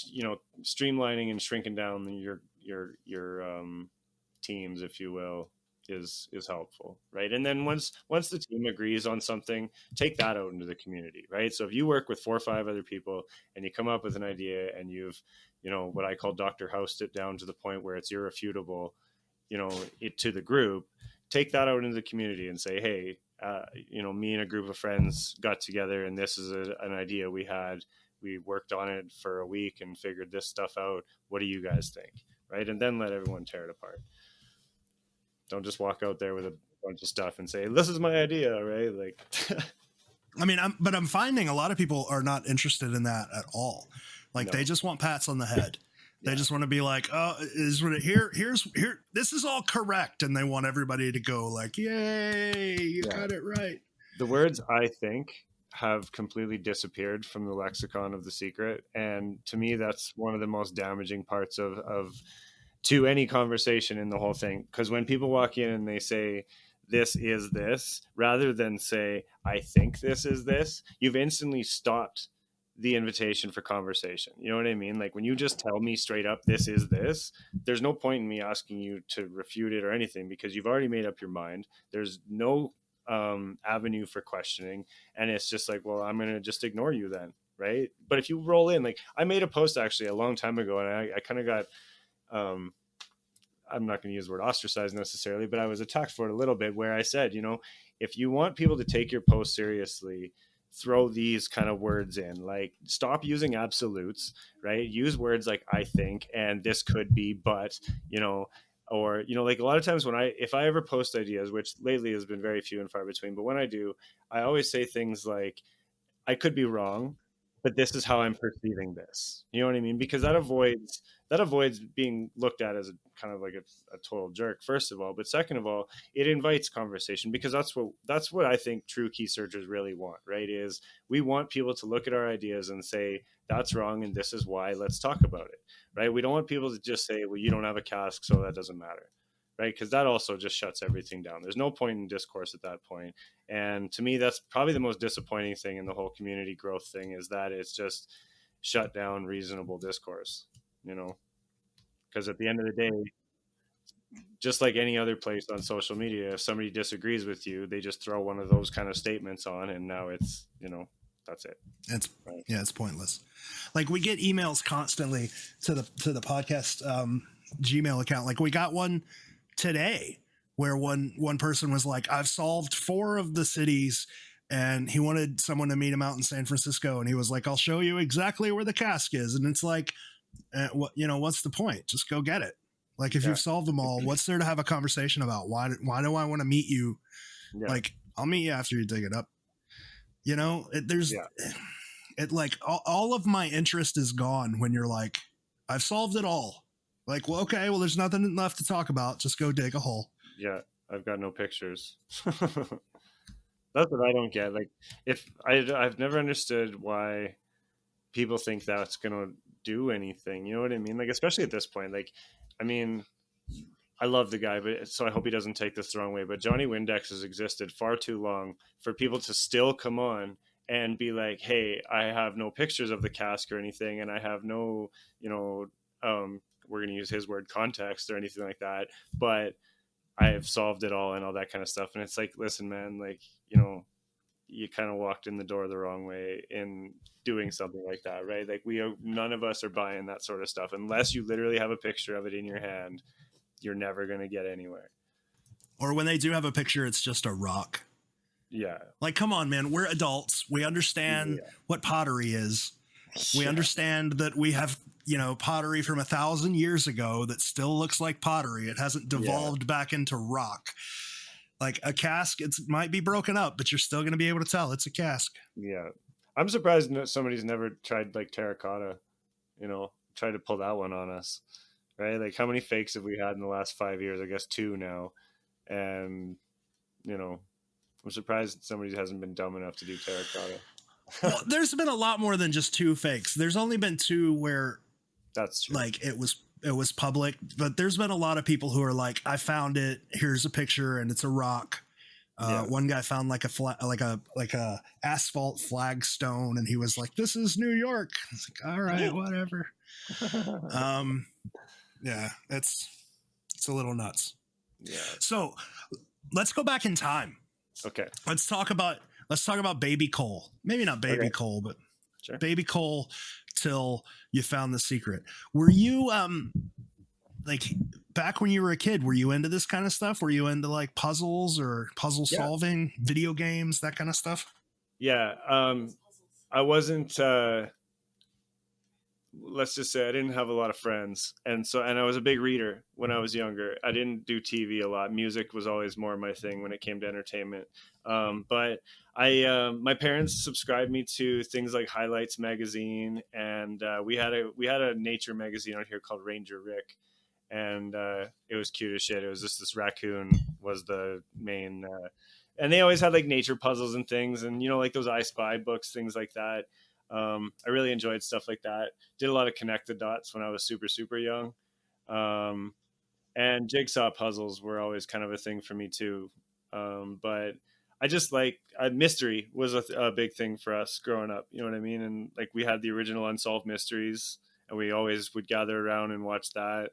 S2: you know, streamlining and shrinking down your teams, if you will, is helpful, right? And then once the team agrees on something, take that out into the community, right? So if you work with 4 or 5 other people and you come up with an idea and you've, you know, what I call Dr. Housed it down to the point where it's irrefutable, you know, it to the group, take that out into the community and say, hey, you know, me and a group of friends got together and this is an idea we had. We worked on it for a week and figured this stuff out. What do you guys think? Right? And then let everyone tear it apart. Don't just walk out there with a bunch of stuff and say, this is my idea, right? Like,
S1: I mean, I'm finding a lot of people are not interested in that at all. Like,
S2: no.
S1: they just want pats on the head. They
S2: Yeah.
S1: just want to be like, oh, here's this is all correct. And they want everybody to go like, yay, you
S2: Yeah.
S1: got it right.
S2: The words I think have completely disappeared from the lexicon of The Secret. And to me, that's one of the most damaging parts of to any conversation in the whole thing. Because when people walk in and they say, this is this, rather than say, I think this is this, you've instantly stopped the invitation for conversation. You know what I mean? Like when you just tell me straight up, this is this, there's no point in me asking you to refute it or anything because you've already made up your mind. There's no avenue for questioning. And it's just like, well, I'm going to just ignore you then. Right. But if you roll in, like I made a post actually a long time ago and I kind of got, I'm not going to use the word ostracized necessarily, but I was attacked for it a little bit where I said, you know, if you want people to take your post seriously, throw these kind of words in, like stop using absolutes, right? Use words like I think and this could be, but, you know, or, you know, like a lot of times when if I ever post ideas, which lately has been very few and far between, but when I do, I always say things like, I could be wrong, but this is how I'm perceiving this. You know what I mean? Because that avoids being looked at as a kind of like a total jerk, first of all. But second of all, it invites conversation because that's what I think true key searchers really want, right? Is we want people to look at our ideas and say, that's wrong and this is why, let's talk about it. Right? We don't want people to just say, well, you don't have a cask, so that doesn't matter. Right? Because that also just shuts everything down. There's no point in discourse at that point. And to me, that's probably the most disappointing thing in the whole community growth thing is that it's just shut down reasonable discourse, you know, because at the end of the day, just like any other place on social media, if somebody disagrees with you, they just throw one of those kind of statements on and now it's, you know, that's it.
S1: It's
S2: Right.
S1: yeah, it's pointless. Like we get emails constantly to the podcast Gmail account. Like we got one today where one person was like, I've solved 4 of the cities, and he wanted someone to meet him out in San Francisco, and he was like, I'll show you exactly where the cask is. And it's like, what, you know, what's the point? Just go get it. Like if
S2: Yeah.
S1: you've solved them all, what's there to have a conversation about? Why do I want to meet you?
S2: Yeah.
S1: Like I'll meet you after you dig it up. You know, there's
S2: Yeah.
S1: it like all of my interest is gone when you're like, I've solved it all. Like, well, okay, well, there's nothing left to talk about. Just go dig a hole.
S2: Yeah. I've got no pictures. That's what I don't get. Like if I've never understood why people think that's going to do anything. You know what I mean? Like, especially at this point, like, I mean, I love the guy, but so I hope he doesn't take this the wrong way. But Johnny Windex has existed far too long for people to still come on and be like, "Hey, I have no pictures of the cask or anything, and I have no, you know, we're going to use his word context or anything like that, but I have solved it all and all that kind of stuff." And it's like, listen, man, like, you know, you kind of walked in the door the wrong way in doing something like that, right? Like none of us are buying that sort of stuff unless you literally have a picture of it in your hand. You're never going to get anywhere.
S1: Or when they do have a picture, it's just a rock.
S2: Yeah.
S1: Like, come on, man. We're adults. We understand what pottery is. We understand that we have, you know, pottery from 1,000 years ago that still looks like pottery. It hasn't devolved back into rock. Like a cask, it might be broken up, but you're still going to be able to tell it's a cask.
S2: Yeah. I'm surprised somebody's never tried like terracotta, you know, tried to pull that one on us, right? Like how many fakes have we had in the last 5 years? I guess 2 now. And, you know, I'm surprised somebody hasn't been dumb enough to do terracotta.
S1: Well, there's been a lot more than just two fakes. There's only been two where
S2: That's true.
S1: like it was public, but there's been a lot of people who are like, I found it. Here's a picture, and it's a rock.
S2: Yeah.
S1: One guy found like like a asphalt flagstone, and he was like, "This is New York." It's like, all right, whatever. Yeah, it's a little nuts.
S2: Yeah.
S1: So let's go back in time.
S2: Okay.
S1: Let's talk about Baby Cole. Maybe not Baby
S2: Okay.
S1: Cole, but
S2: Sure.
S1: Baby Cole till you found the secret. Were you like back when you were a kid, were you into this kind of stuff? Were you into like puzzles or puzzle solving, video games, that kind of stuff?
S2: Yeah. I wasn't let's just say I didn't have a lot of friends, and I was a big reader when I was younger. I didn't do TV a lot. Music was always more my thing when it came to entertainment. But my parents subscribed me to things like Highlights magazine, and we had a nature magazine out here called Ranger Rick, and it was cute as shit. It was just this raccoon was the main, and they always had like nature puzzles and things, and like those I Spy books, things like that. I really enjoyed stuff like that. Did a lot of connect the dots when I was super young, um, and jigsaw puzzles were always kind of a thing for me too. But I just like mystery was a big thing for us growing up. You know what I mean? And like we had the original Unsolved Mysteries, and we always would gather around and watch that.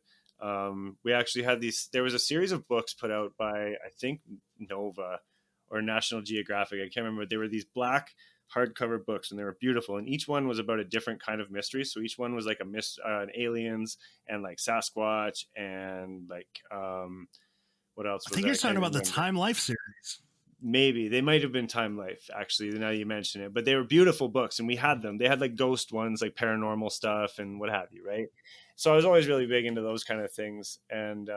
S2: We actually had these. There was a series of books put out by I think Nova or National Geographic. I can't remember. They were these black hardcover books, and they were beautiful. And each one was about a different kind of mystery. So each one was like an aliens and like Sasquatch and like what else
S1: I
S2: was
S1: think
S2: there?
S1: you're
S2: I
S1: talking
S2: can't
S1: about the
S2: remember.
S1: Time Life series.
S2: Maybe they might have been Time Life, actually, now you mention it, but they were beautiful books, and we had them. They had like ghost ones, like paranormal stuff and what have you, right? So I was always really big into those kind of things, and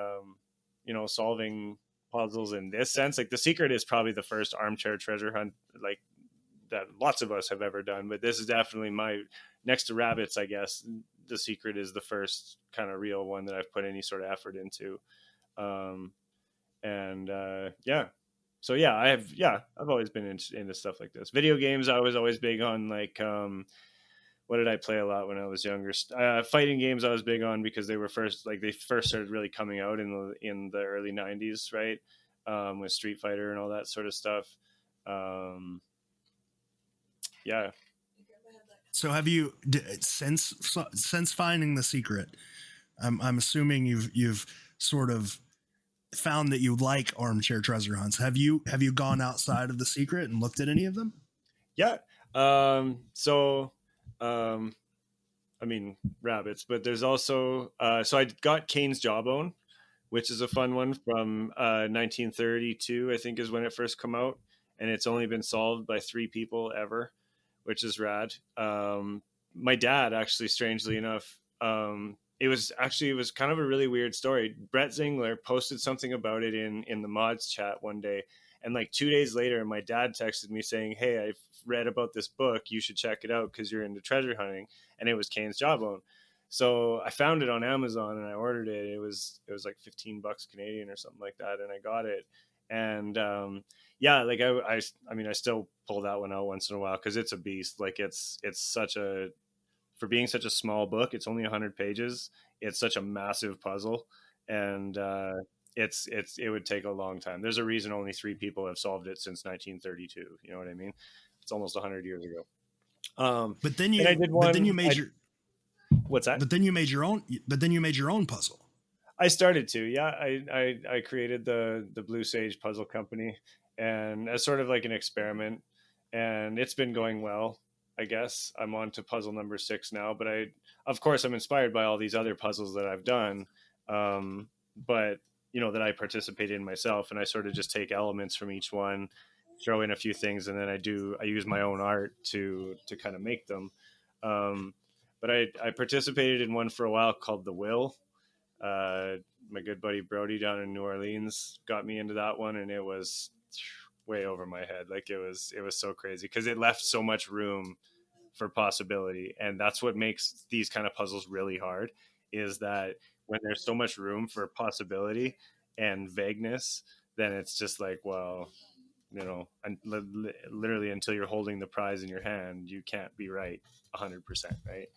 S2: solving puzzles in this sense. Like The Secret is probably the first armchair treasure hunt like that lots of us have ever done, but this is definitely my, next to rabbits, I guess. The Secret is the first kind of real one that I've put any sort of effort into. um and yeah, so yeah, I've always been into stuff like this. Video games, I was always big on. Like what did I play a lot when I was younger? Fighting games I was big on because they first started really coming out in the early 90s, right? With Street Fighter and all that sort of stuff. Yeah.
S1: So have you since finding the secret? I'm assuming you've sort of found that you like armchair treasure hunts. Have you gone outside of the secret and looked at any of them?
S2: Yeah. So um I mean rabbits, but there's also so I got Kane's Jawbone, which is a fun one from 1932, I think is when it first come out, and it's only been solved by 3 people ever, which is rad. My dad actually, strangely enough, it was kind of a really weird story. Brett Zingler posted something about it in the mods chat one day, and like 2 days later, my dad texted me saying, "Hey, I've read about this book. You should check it out because you're into treasure hunting." And it was Kane's Jawbone. So I found it on Amazon and I ordered it. It was like $15 Canadian or something like that, and I got it. And yeah, like I mean, I still pull that one out once in a while because it's a beast. Like it's such a, for being such a small book, it's only 100 pages. It's such a massive puzzle, and it would take a long time. There's a reason only 3 people have solved it since 1932. You know what I mean? It's almost 100 years ago.
S1: But then
S2: And I
S1: you
S2: did
S1: but then you
S2: one.
S1: made your
S2: What's that?
S1: but then you made your own puzzle.
S2: I started to, yeah. I created the Blue Sage Puzzle Company, and as sort of like an experiment, and it's been going well. I guess I'm on to puzzle number 6 now, but of course, I'm inspired by all these other puzzles that I've done, but that I participate in myself, and I sort of just take elements from each one, throw in a few things, and then I use my own art to kind of make them. Um, but I participated in one for a while called The Will. uh, my good buddy Brody down in New Orleans got me into that one, and it was way over my head. Like it was so crazy because it left so much room for possibility, and that's what makes these kind of puzzles really hard. Is that when there's so much room for possibility and vagueness, then it's just like, well, and literally until you're holding the prize in your hand, you can't be right 100%, right?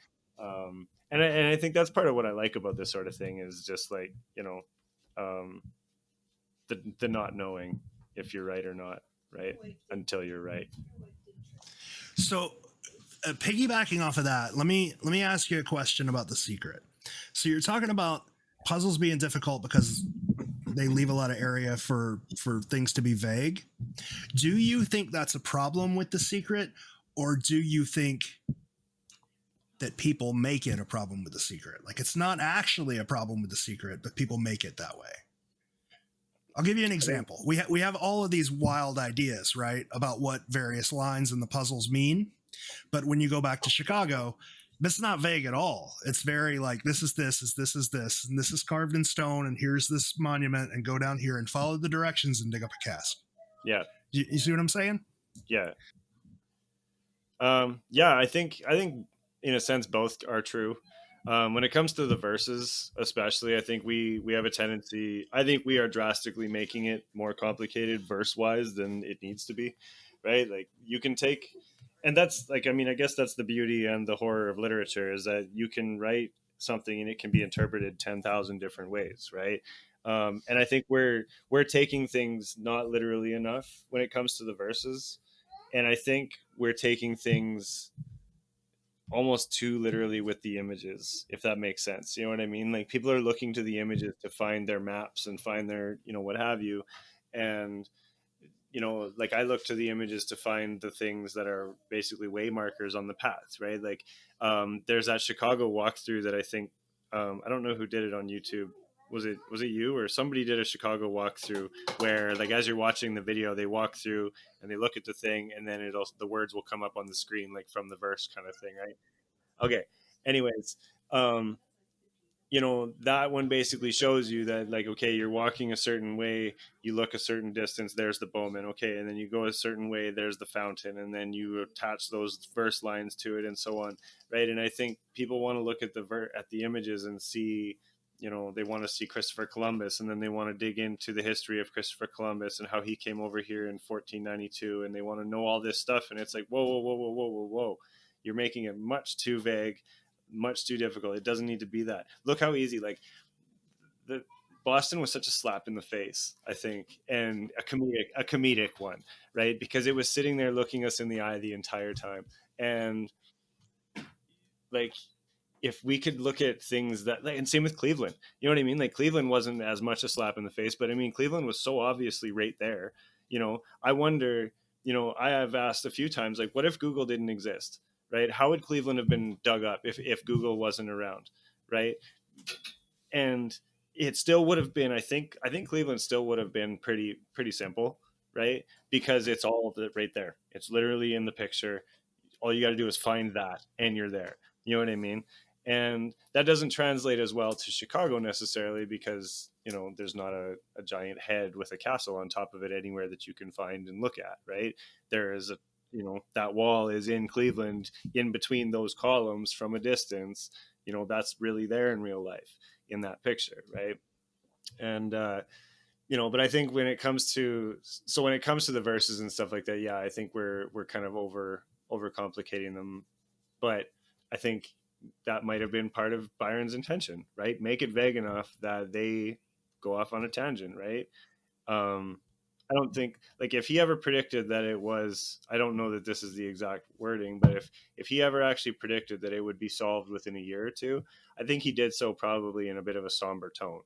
S2: And I think that's part of what I like about this sort of thing is just like, um, the not knowing if you're right or not, right? Until you're right.
S1: So, piggybacking off of that, let me ask you a question about The Secret. So you're talking about puzzles being difficult because they leave a lot of area for things to be vague. Do you think that's a problem with The Secret, or do you think that people make it a problem with The Secret? Like it's not actually a problem with The Secret, but people make it that way. I'll give you an
S2: I think,
S1: example. We have all of these wild ideas, right, about what various lines in the puzzles mean. But when you go back to Chicago, it's not vague at all. It's very like this is this, and this is carved in stone, and here's this monument, and go down here and follow the directions and dig up a cask.
S2: yeah,
S1: You see what I'm saying?
S2: yeah, yeah. I think in a sense both are true. When it comes to the verses, especially, I think we have a tendency. I think we are drastically making it more complicated verse wise than it needs to be, right? Like you can take, and that's like, I mean, I guess that's the beauty and the horror of literature is that you can write something and it can be interpreted 10,000 different ways, right? And I think we're taking things not literally enough when it comes to the verses, and I think we're taking things almost too literally with the images, if that makes sense. You know what I mean? Like people are looking to the images to find their maps and find their, what have you. And, like I look to the images to find the things that are basically way markers on the paths, right? Like there's that Chicago walkthrough that I think, I don't know who did it on YouTube. Was it you or somebody did a Chicago walkthrough where like as you're watching the video they walk through and they look at the thing and then the words will come up on the screen like from the verse kind of thing, right? Okay. Anyways, um, that one basically shows you that like, okay, you're walking a certain way, you look a certain distance, there's the bowman, okay, and then you go a certain way, there's the fountain, and then you attach those verse lines to it and so on, right? And I think people want to look at the images and see, they want to see Christopher Columbus, and then they want to dig into the history of Christopher Columbus and how he came over here in 1492, and they want to know all this stuff, and it's like, whoa, whoa, whoa, whoa, whoa, whoa, whoa, you're making it much too vague, much too difficult. It doesn't need to be that. Look how easy, like the Boston was such a slap in the face, I think, and a comedic one, right? Because it was sitting there looking us in the eye the entire time. And like if we could look at things that like, and same with Cleveland, you know what I mean? Like Cleveland wasn't as much a slap in the face, but I mean Cleveland was so obviously right there. I wonder, I have asked a few times, like, what if Google didn't exist? Right? How would Cleveland have been dug up if Google wasn't around? Right? And it still would have been, I think Cleveland still would have been pretty simple, right? Because it's all right there. It's literally in the picture. All you got to do is find that and you're there. You know what I mean? And that doesn't translate as well to Chicago necessarily because, there's not a giant head with a castle on top of it anywhere that you can find and look at, right? There is that wall is in Cleveland in between those columns from a distance. That's really there in real life in that picture, right? And, but I think when it comes to the verses and stuff like that, yeah, I think we're kind of over complicating them, but I think that might have been part of Byron's intention, right? Make it vague enough that they go off on a tangent, right? Um, I don't think like if he ever predicted that it was, I don't know that this is the exact wording, but if he ever actually predicted that it would be solved within a year or two, I think he did so probably in a bit of a somber tone,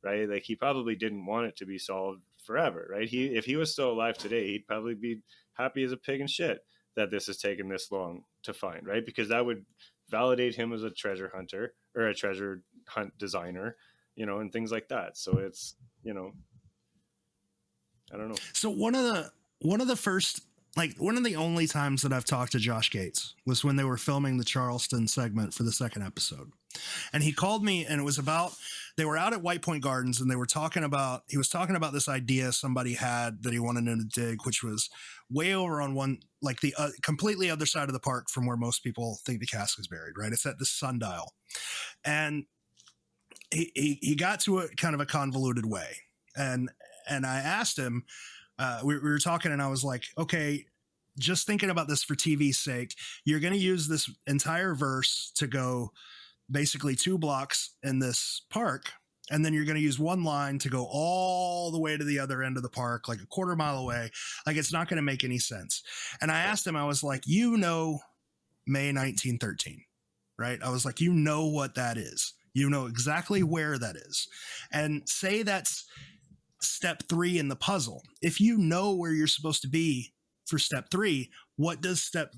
S2: right? Like he probably didn't want it to be solved forever, right? If he was still alive today, he'd probably be happy as a pig in shit that this has taken this long to find, right? Because that would validate him as a treasure hunter or a treasure hunt designer, and things like that. So it's, I don't know.
S1: So one of the first, like one of the only times that I've talked to Josh Gates was when they were filming the Charleston segment for the second episode. And he called me and it was about, they were out at White Point Gardens and he was talking about this idea somebody had that he wanted him to dig, which was way over on one, like the completely other side of the park from where most people think the cask is buried, right? It's at the sundial. And he got to it kind of a convoluted way. And I asked him, we were talking, and I was like, okay, just thinking about this for TV's sake, you're going to use this entire verse to go basically 2 blocks in this park, and then you're going to use one line to go all the way to the other end of the park, like a quarter mile away. Like, it's not going to make any sense. And I asked him, I was like, May 1913, right? I was like, what that is. You know exactly where that is. And say that's step 3 in the puzzle. If you know where you're supposed to be for step 3, what does step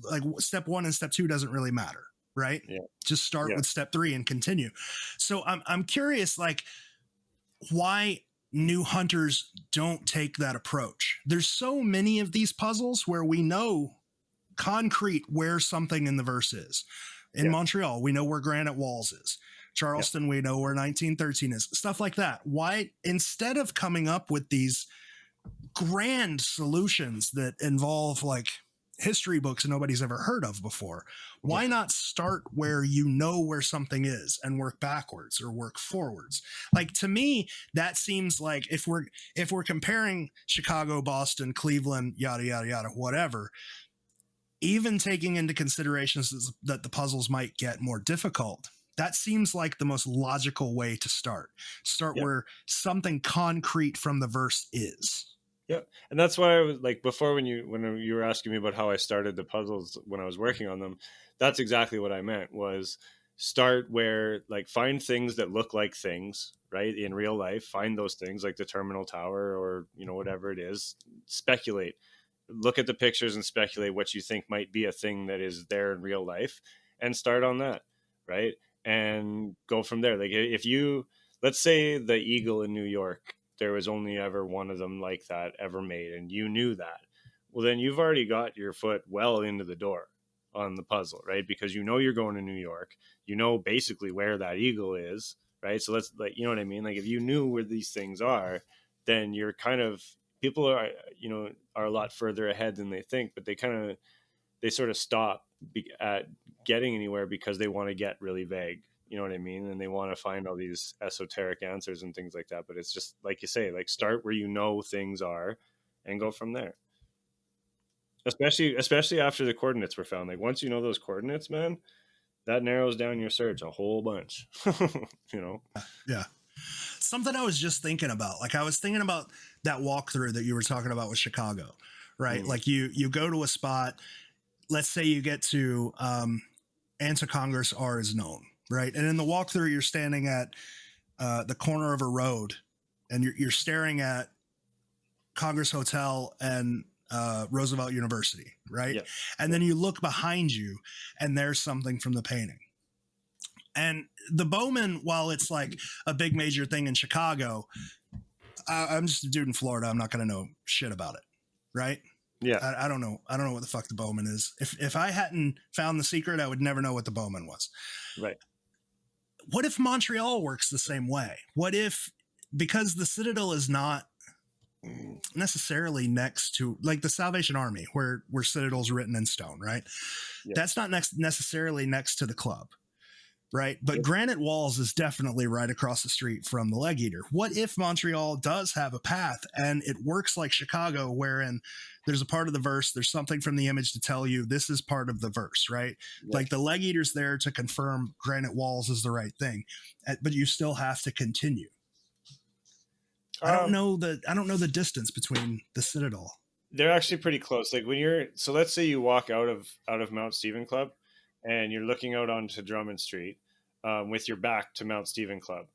S1: 1 and step 2 doesn't really matter, right?
S2: Yeah.
S1: Just start
S2: Yeah.
S1: with step 3 and continue. So I'm curious, like, why new hunters don't take that approach. There's so many of these puzzles where we know concrete where something in the verse is. In
S2: Yeah.
S1: Montreal, we know where Granite Walls is. Charleston, we know where 1913 is. Stuff like that. Why, instead of coming up with these grand solutions that involve like history books nobody's ever heard of before, why not start where you know where something is and work backwards or work forwards? Like, to me, that seems like, if we're comparing Chicago, Boston, Cleveland, yada yada yada, whatever, even taking into considerations that the puzzles might get more difficult, that seems like the most logical way to start
S2: Yeah.
S1: where something concrete from the verse is.
S2: Yeah, and that's why I was like, before, when you were asking me about how I started the puzzles when I was working on them, that's exactly what I meant, was start where, like, find things that look like things, right, in real life. Find those things, like the terminal tower, or whatever it is. Speculate, look at the pictures and speculate what you think might be a thing that is there in real life, and start on that, right, and go from there. Like, if you, let's say the eagle in New York, there was only ever one of them like that ever made, and you knew that, well, then you've already got your foot well into the door on the puzzle, right? Because you're going to New York, basically where that eagle is, right? So let's, like, you know what I mean? Like, if you knew where these things are, then you're kind of, people are, are a lot further ahead than they think, but they sort of stop at getting anywhere because they want to get really vague. You know what I mean? And they want to find all these esoteric answers and things like that. But it's just like you say, like, start where things are, and go from there. Especially after the coordinates were found. Like, once you know those coordinates, man, that narrows down your search a whole bunch.
S1: Yeah. Something I was just thinking about. Like, I was thinking about that walkthrough that you were talking about with Chicago, right?
S2: Mm.
S1: Like, you go to a spot, let's say you get to Anti Congress R is known, right? And in the walkthrough, you're standing at the corner of a road, and you're staring at Congress Hotel and Roosevelt University, right?
S2: Yeah.
S1: And then you look behind you, and there's something from the painting. And the Bowman, while it's like a big major thing in Chicago, I'm just a dude in Florida. I'm not going to know shit about it, right?
S2: Yeah.
S1: I don't know. I don't know what the fuck the Bowman is. If I hadn't found the secret, I would never know what the Bowman was.
S2: Right.
S1: What if Montreal works the same way? What if, because the Citadel is not necessarily next to, like, the Salvation Army, where Citadel's written in stone, right?
S2: Yeah.
S1: That's not necessarily next to the club, right? But
S2: Yep.
S1: Granite Walls is definitely right across the street from the Leg Eater. What if Montreal does have a path and it works like Chicago, wherein there's a part of the verse, there's something from the image to tell you this is part of the verse, right?
S2: Yeah.
S1: Like, the Leg Eater's there to confirm Granite Walls is the right thing, but you still have to continue. I don't know the distance between the Citadel.
S2: They're actually pretty close. Like, so let's say you walk out of Mount Stephen Club, and you're looking out onto Drummond Street, with your back to Mount Stephen Club.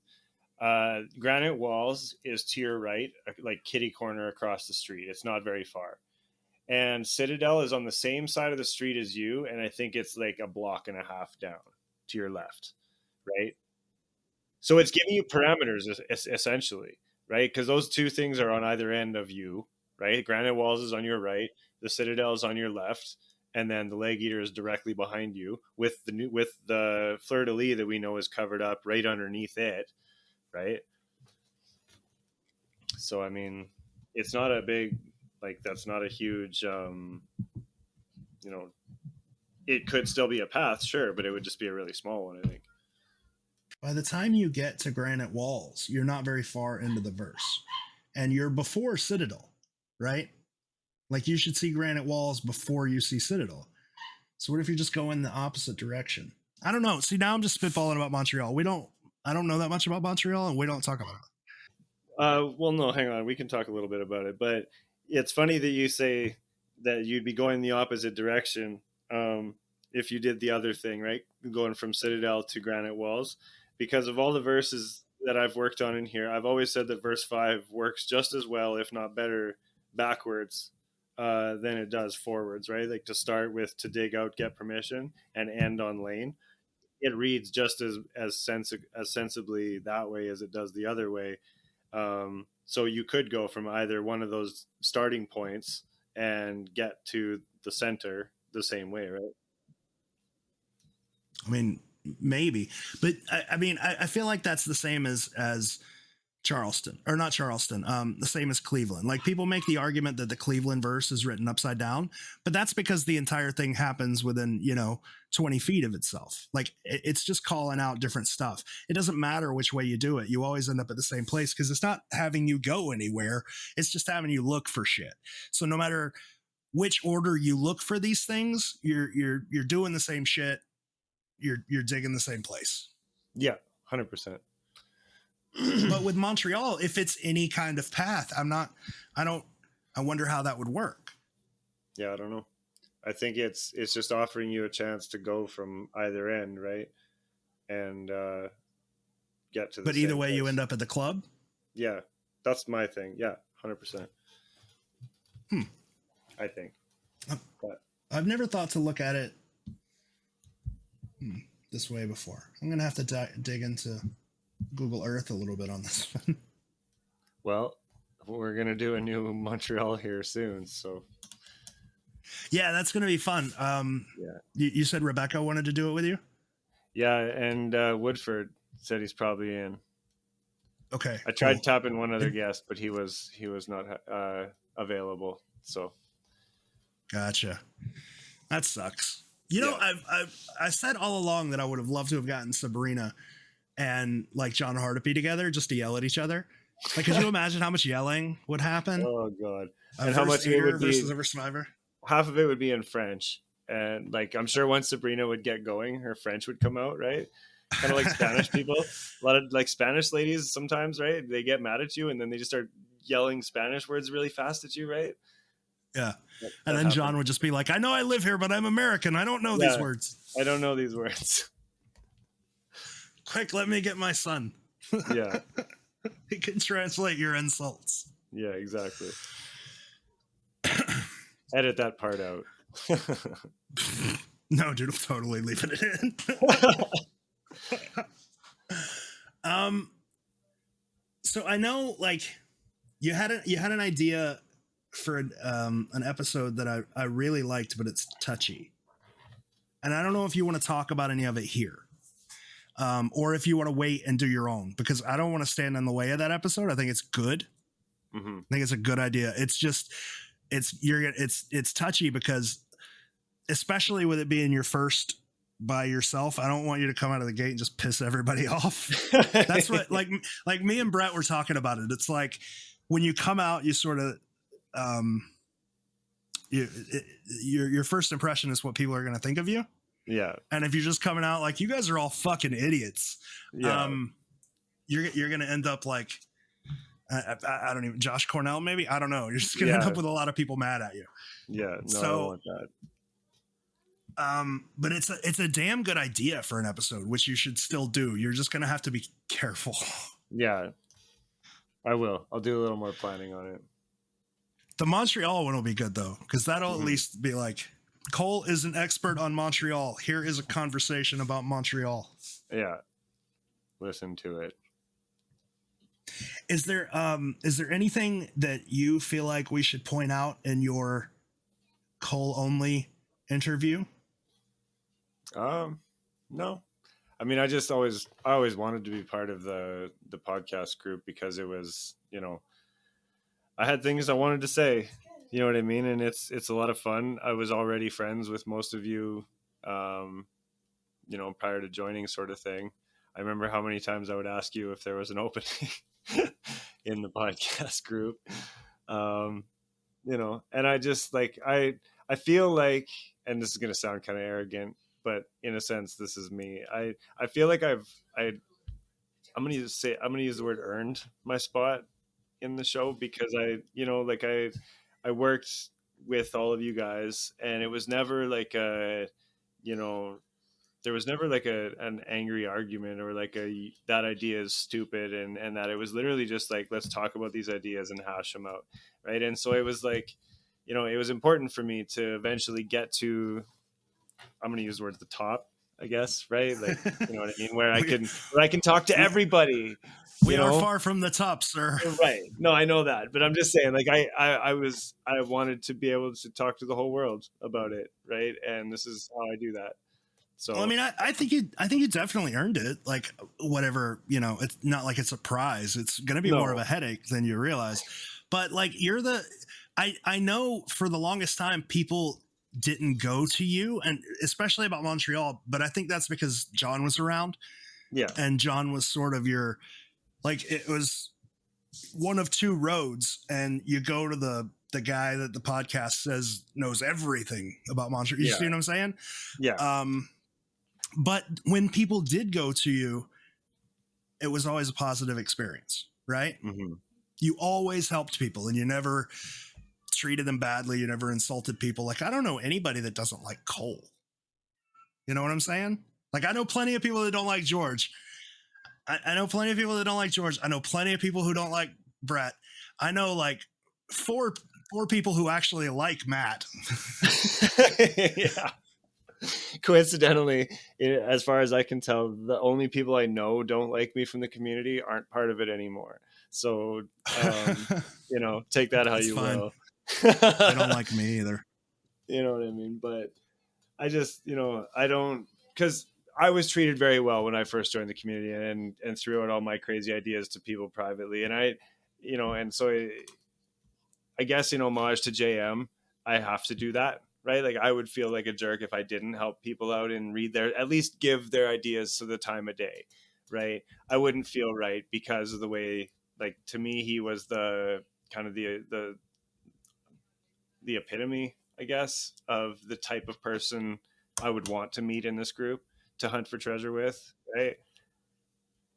S2: Granite Walls is to your right, like kitty corner across the street. It's not very far. And Citadel is on the same side of the street as you, and I think it's like a block and a half down to your left, right? So it's giving you parameters, essentially, right? Because those two things are on either end of you, right? Granite Walls is on your right, the Citadel is on your left, and then the Leg Eater is directly behind you, with the fleur de lis that we know is covered up right underneath it, right? So, I mean, it's not a big, like, that's not a huge, it could still be a path, sure, but it would just be a really small one, I think.
S1: By the time you get to Granite Walls, you're not very far into the verse, and you're before Citadel, right? Like you should see Granite Walls before you see Citadel. So what if you just go in the opposite direction? I don't know. See, now I'm just spitballing about Montreal. I don't know that much about Montreal, and we don't talk about it.
S2: Well, no, hang on. We can talk a little bit about it, but it's funny that you say that you'd be going the opposite direction if you did the other thing, right? Going from Citadel to Granite Walls, because of all the verses that I've worked on in here, I've always said that verse 5 works just as well, if not better, backwards than it does forwards, right? Like to start with to dig out, get permission, and end on lane. It reads just as sensibly that way as it does the other way. So you could go from either one of those starting points and get to the center the same way, right?
S1: I mean, maybe, but I mean, I feel like that's the same as Charleston, or not Charleston, the same as Cleveland. Like people make the argument that the Cleveland verse is written upside down, but that's because the entire thing happens within, 20 feet of itself. Like it's just calling out different stuff. It doesn't matter which way you do it. You always end up at the same place because it's not having you go anywhere. It's just having you look for shit. So no matter which order you look for these things, you're doing the same shit. You're digging the same place.
S2: Yeah, 100%.
S1: But with Montreal, if it's any kind of path, I wonder how that would work.
S2: Yeah, I don't know. I think it's just offering you a chance to go from either end, right? And get to the
S1: But either
S2: same
S1: way,
S2: place.
S1: you end up at the club.
S2: Yeah, that's my thing. Yeah, 100%. I think. But
S1: I've never thought to look at it this way before. I'm gonna have to dig into Google Earth a little bit on this one.
S2: well, we're gonna do a new Montreal here soon, so
S1: Yeah, that's gonna be fun.
S2: yeah,
S1: You said Rebecca wanted to do it with you.
S2: yeah, and Woodford said he's probably in.
S1: Okay,
S2: I tried tapping one other guest, but he was not available. So
S1: Gotcha. That sucks. You know,
S2: yeah.
S1: I said all along that I would have loved to have gotten Sabrina and like John Hardipee together just to yell at each other. Like, could you imagine how much yelling would happen?
S2: Oh god,
S1: And how much it would be versus a survivor?
S2: Half of it would be in French, and like I'm sure once Sabrina would get going, her French would come out, right? Kind of like Spanish people. A lot of like Spanish ladies sometimes, right? They get mad at you and then they just start yelling Spanish words really fast at you, right?
S1: Yeah.
S2: That
S1: And then
S2: happened.
S1: John would just be like, I know I live here, but I'm American. I don't know these words.
S2: I don't know these words.
S1: Quick, let me get my son.
S2: Yeah.
S1: He can translate your insults.
S2: Yeah, exactly. Edit that part out.
S1: No, dude, I'm totally leaving it in. So I know, like, you had an idea for an episode that I really liked, but it's touchy, and I don't know if you want to talk about any of it here, or if you want to wait and do your own, because I don't want to stand in the way of that episode. I think it's good.
S2: Mm-hmm.
S1: I think it's a good idea. It's just it's touchy because, especially with it being your first by yourself, I don't want you to come out of the gate and just piss everybody off. That's what like me and Brett were talking about it. It's like when you come out, you sort of your first impression is what people are going to think of you.
S2: Yeah.
S1: And if you're just coming out like you guys are all fucking idiots,
S2: Yeah.
S1: You're going to end up like I don't even Josh Cornell maybe, I don't know. You're just going to end up with a lot of people mad at you.
S2: Yeah. No,
S1: so,
S2: I don't want that.
S1: But it's a damn good idea for an episode, which you should still do. You're just going to have to be careful.
S2: Yeah, I will. I'll do a little more planning on it.
S1: The Montreal one will be good though, because that'll at least be like, Cole is an expert on Montreal. Here is a conversation about Montreal.
S2: Yeah. Listen to it.
S1: Is there anything that you feel like we should point out in your Cole only interview?
S2: No. I mean, I always wanted to be part of the podcast group because it was, I had things I wanted to say, you know what I mean? And it's a lot of fun. I was already friends with most of you, prior to joining, sort of thing. I remember how many times I would ask you if there was an opening in the podcast group. you know, and I just like, I feel like, and this is going to sound kind of arrogant, but in a sense, this is me. I feel like I'm going to say, I'm going to use the word earned my spot in the show, because you know, like I worked with all of you guys, and it was never like a, you know, there was never like an angry argument, or like that idea is stupid, and that it was literally just like, let's talk about these ideas and hash them out, right? And so it was like, you know, it was important for me to eventually get to, I'm going to use the word the top, I guess, right? Like, you know what I mean, where
S1: we,
S2: I can talk to everybody,
S1: we
S2: you
S1: are
S2: know.
S1: far from the top, sir.
S2: Right. No, I know that, but I'm just saying, like, I wanted to be able to talk to the whole world about it, right? And this is how I do that. So,
S1: Well, I mean, I think you definitely earned it. Like, whatever, you know, it's not like it's a prize. It's going to be more of
S2: no,
S1: a headache than you realize. But like, I know for the longest time people didn't go to you, and especially about Montreal. But I think that's because John was around,
S2: yeah,
S1: and John was sort of your, like, it was one of two roads, and you go to the guy that the podcast says knows everything about Montreal. You
S2: yeah,
S1: see what I'm saying?
S2: yeah,
S1: But when people did go to you, it was always a positive experience, right?
S2: mm-hmm.
S1: You always helped people, and you never treated them badly. You never insulted people. Like, I don't know anybody that doesn't like Cole. You know what I'm saying? Like, I know plenty of people that don't like George. I know plenty of people that don't like George. I know plenty of people who don't like Brett. I know like four people who actually like Matt.
S2: Yeah. Coincidentally, as far as I can tell, the only people I know don't like me from the community aren't part of it anymore. So, you know, take that how
S1: That's
S2: you
S1: fine.
S2: will.
S1: They don't like me either.
S2: You know what I mean? But I just, you know, I don't, because I was treated very well when I first joined the community, and threw out all my crazy ideas to people privately. And you know, and so I guess in homage to JM, I have to do that, right? Like, I would feel like a jerk if I didn't help people out and at least give their ideas to the time of day, right? I wouldn't feel right, because of the way, like, to me, he was the kind of the epitome, I guess, of the type of person I would want to meet in this group to hunt for treasure with, right?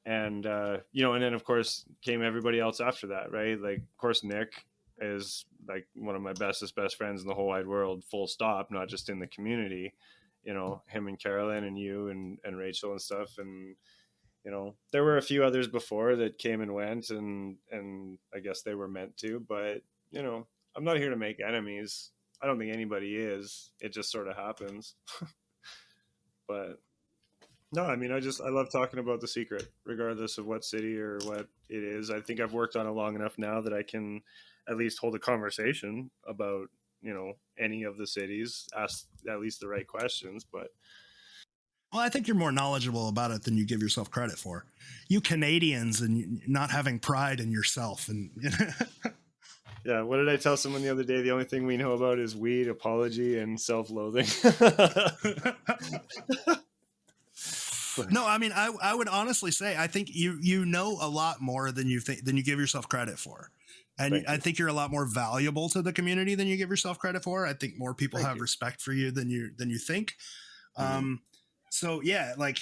S2: And you know, and then of course came everybody else after that, right? Like, of course, Nick is like one of my best friends in the whole wide world, full stop, not just in the community. You know, him and Carolyn and you and Rachel and stuff. And you know, there were a few others before that came and went, and I guess they were meant to, but you know, I'm not here to make enemies. I don't think anybody is. It just sort of happens. But no, I mean, I love talking about The Secret, regardless of what city or what it is. I think I've worked on it long enough now that I can at least hold a conversation about, you know, any of the cities, ask at least the right questions. But
S1: Well, I think you're more knowledgeable about it than you give yourself credit for. You Canadians and not having pride in yourself, and
S2: yeah, what did I tell someone the other day? The only thing we know about is weed, apology, and self-loathing.
S1: no, I mean, I would honestly say I think you know a lot more than you give yourself credit for, and I think you're a lot more valuable to the community than you give yourself credit for. I think more people have respect for you than you think. Mm-hmm. So yeah, like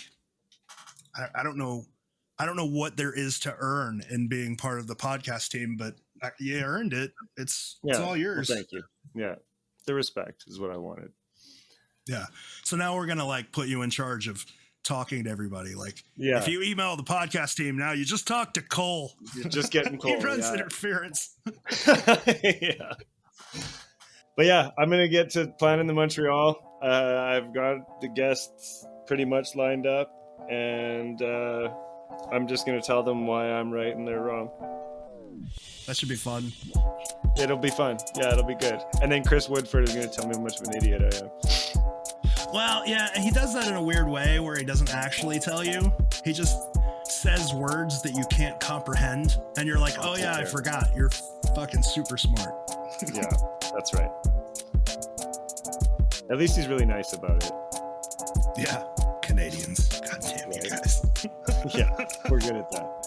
S1: I don't know what there is to earn in being part of the podcast team, but you earned it. It's all yours.
S2: Well, thank you. Yeah, the respect is what I wanted.
S1: Yeah. So now we're gonna like put you in charge of talking to everybody. Like, if you email the podcast team now, you just talk to Cole.
S2: You're just getting Cole.
S1: He runs interference.
S2: Yeah. But yeah, I'm gonna get to planning the Montreal. I've got the guests pretty much lined up, and I'm just gonna tell them why I'm right and they're wrong.
S1: That should be fun.
S2: It'll be fun. Yeah, it'll be good. And then Chris Woodford is gonna tell me how much of an idiot I am.
S1: Well, yeah, he does that in a weird way where he doesn't actually tell you. He just says words that you can't comprehend, and you're like, oh yeah, I forgot. You're fucking super smart.
S2: Yeah, that's right. At least he's really nice about it.
S1: Yeah, Canadians. God damn you guys.
S2: Yeah, we're good at that.